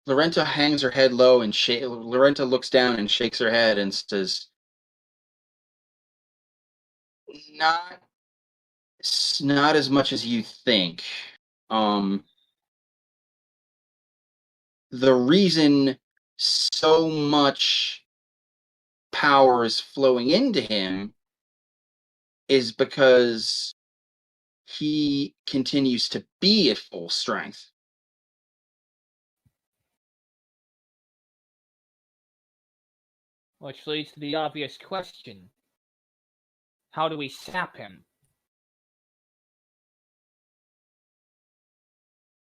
Lorenta hangs her head low and Lorenta looks down and shakes her head and says, Not as much as you think. The reason so much power is flowing into him is because he continues to be at full strength. Which leads to the obvious question. How do we sap him?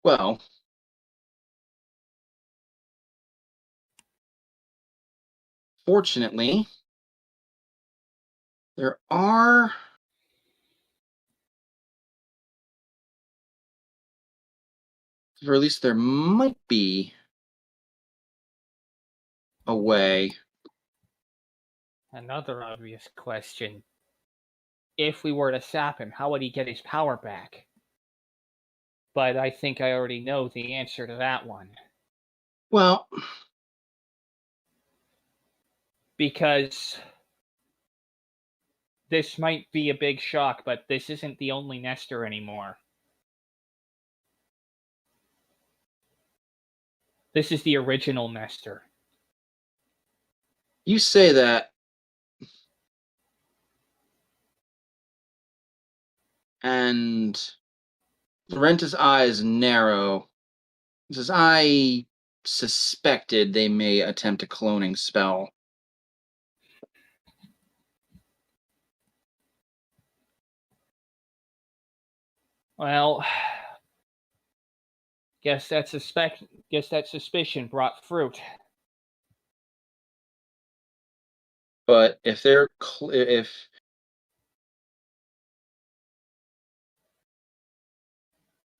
Well, fortunately, there are or at least there might be a way. Another obvious question. If we were to sap him, how would he get his power back? But I think I already know the answer to that one. Well, because this might be a big shock, but this isn't the only Nestor anymore. This is the original Nestor. you say that, and Lorenta's eyes narrow. He says, I suspected they may attempt a cloning spell. Well, guess that suspicion brought fruit. But if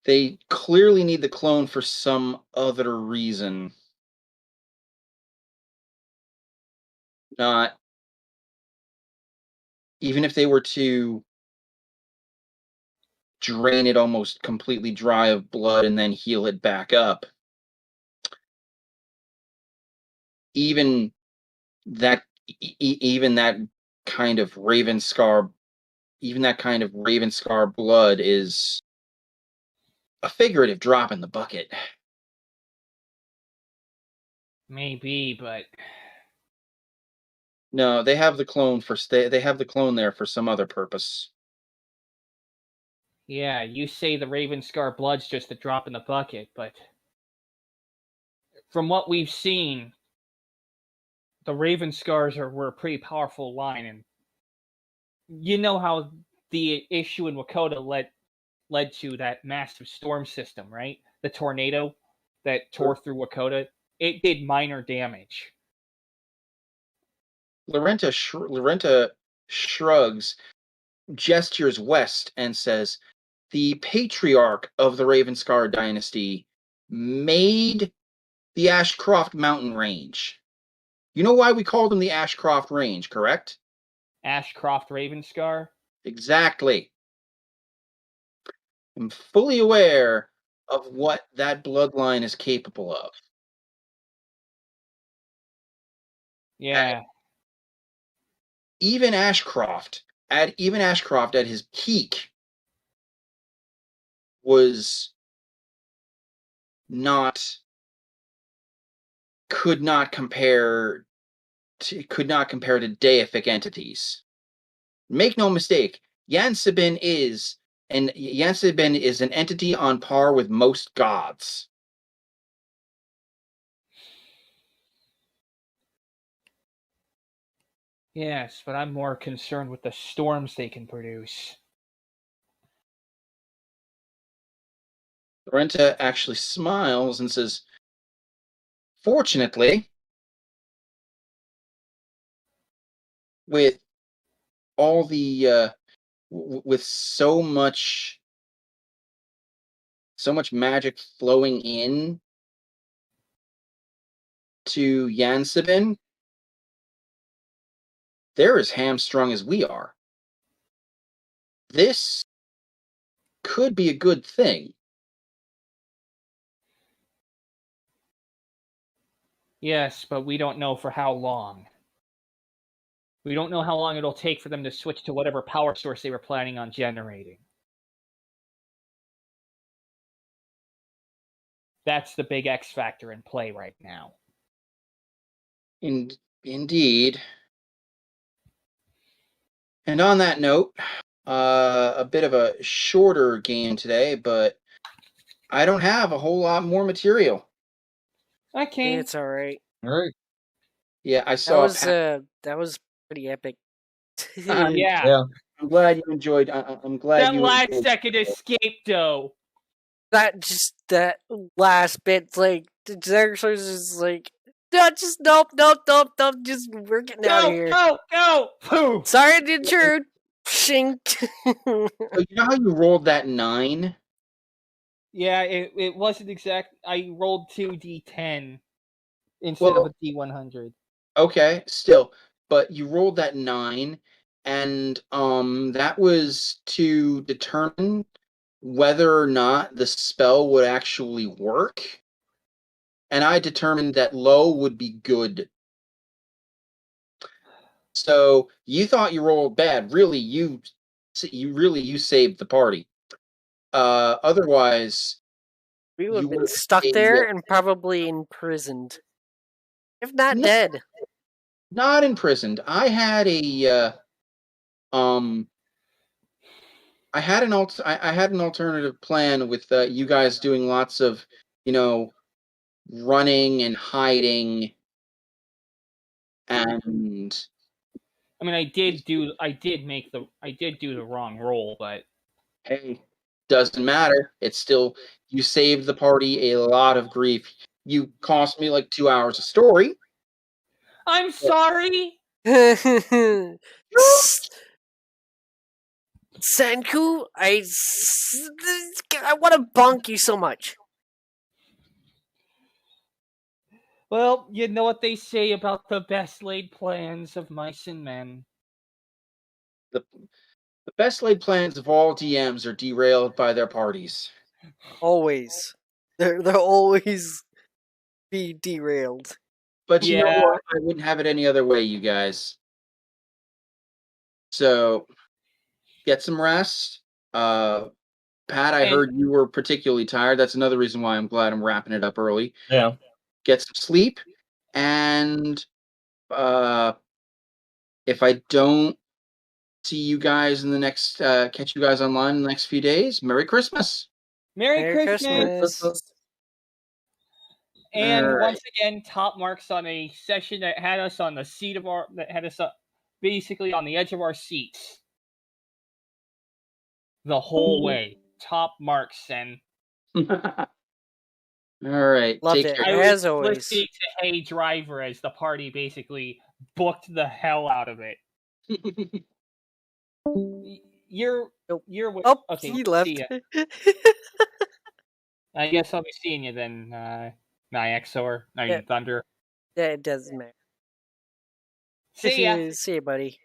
they clearly need the clone for some other reason, not even if they were to drain it almost completely dry of blood and then heal it back up, even that kind of Raven Scar blood is a figurative drop in the bucket. Maybe, but No, they have the clone they have the clone there for some other purpose. yeah, you say the Raven Scar blood's just a drop in the bucket, but from what we've seen, the Raven Scars were a pretty powerful line, and you know how the issue in Wakota led to that massive storm system, right? The tornado that tore through Wakota. It did minor damage. Lorenta shrugs, gestures west, and says, the patriarch of the Ravenscar dynasty made the Ashcroft mountain range. You know why we called them the Ashcroft Range, correct? Ashcroft Ravenscar? Exactly. I'm fully aware of what that bloodline is capable of. Yeah. Even Ashcroft at his peak could not compare to deific entities. Make no mistake, Yansibin is an entity on par with most gods. Yes, but I'm more concerned with the storms they can produce. Lorenta actually smiles and says, fortunately, with all the with so much magic flowing in to Yansibin, they're as hamstrung as we are. This could be a good thing. Yes, but we don't know for how long. We don't know how long it'll take for them to switch to whatever power source they were planning on generating. That's the big X factor in play right now. Indeed. And on that note, a bit of a shorter game today, but I don't have a whole lot more material. Okay. It's all right. All right. Yeah, I saw that was pretty epic. Yeah. I'm glad you enjoyed. I'm glad That you last enjoyed. second escape, though. That last bit, like the Dark Souls is like, no, just nope, just we're getting out of here. Go! Poof! Sorry to intrude. Shink. So you know how you rolled that 9? Yeah, it wasn't exact. I rolled 2d10 instead of a d100. Okay, still, but you rolled that 9, and that was to determine whether or not the spell would actually work. and I determined that low would be good. So you thought you rolled bad. Really, you saved the party. Otherwise, We would you have been would stuck there and probably imprisoned, if not dead. Not imprisoned. I had a I had an alternative plan with you guys doing lots of, running and hiding, and I mean, I did do the wrong roll, but hey, doesn't matter. It's still, you saved the party a lot of grief. You cost me like 2 hours of story. I'm sorry. Senku, I want to bonk you so much. Well, you know what they say about the best laid plans of mice and men. The best laid plans of all DMs are derailed by their parties. Always. They'll always be derailed. But you know what? I wouldn't have it any other way, you guys. So, get some rest. Pat, I heard you were particularly tired. That's another reason why I'm glad I'm wrapping it up early. Yeah. Get some sleep, and if I don't see you guys in the next, catch you guys online in the next few days, Merry Christmas! Merry Christmas! And once again, top marks on a session that had us on the seat of that had us basically on the edge of our seats the whole way. Top marks, Sen. All right, Loved take it, care. as always. Listening to Hey Driver as the party basically booked the hell out of it. You're okay. He left. See ya. I guess I'll be seeing you then, Nyxor, Thunder. Yeah, it doesn't matter. See ya. See ya, buddy.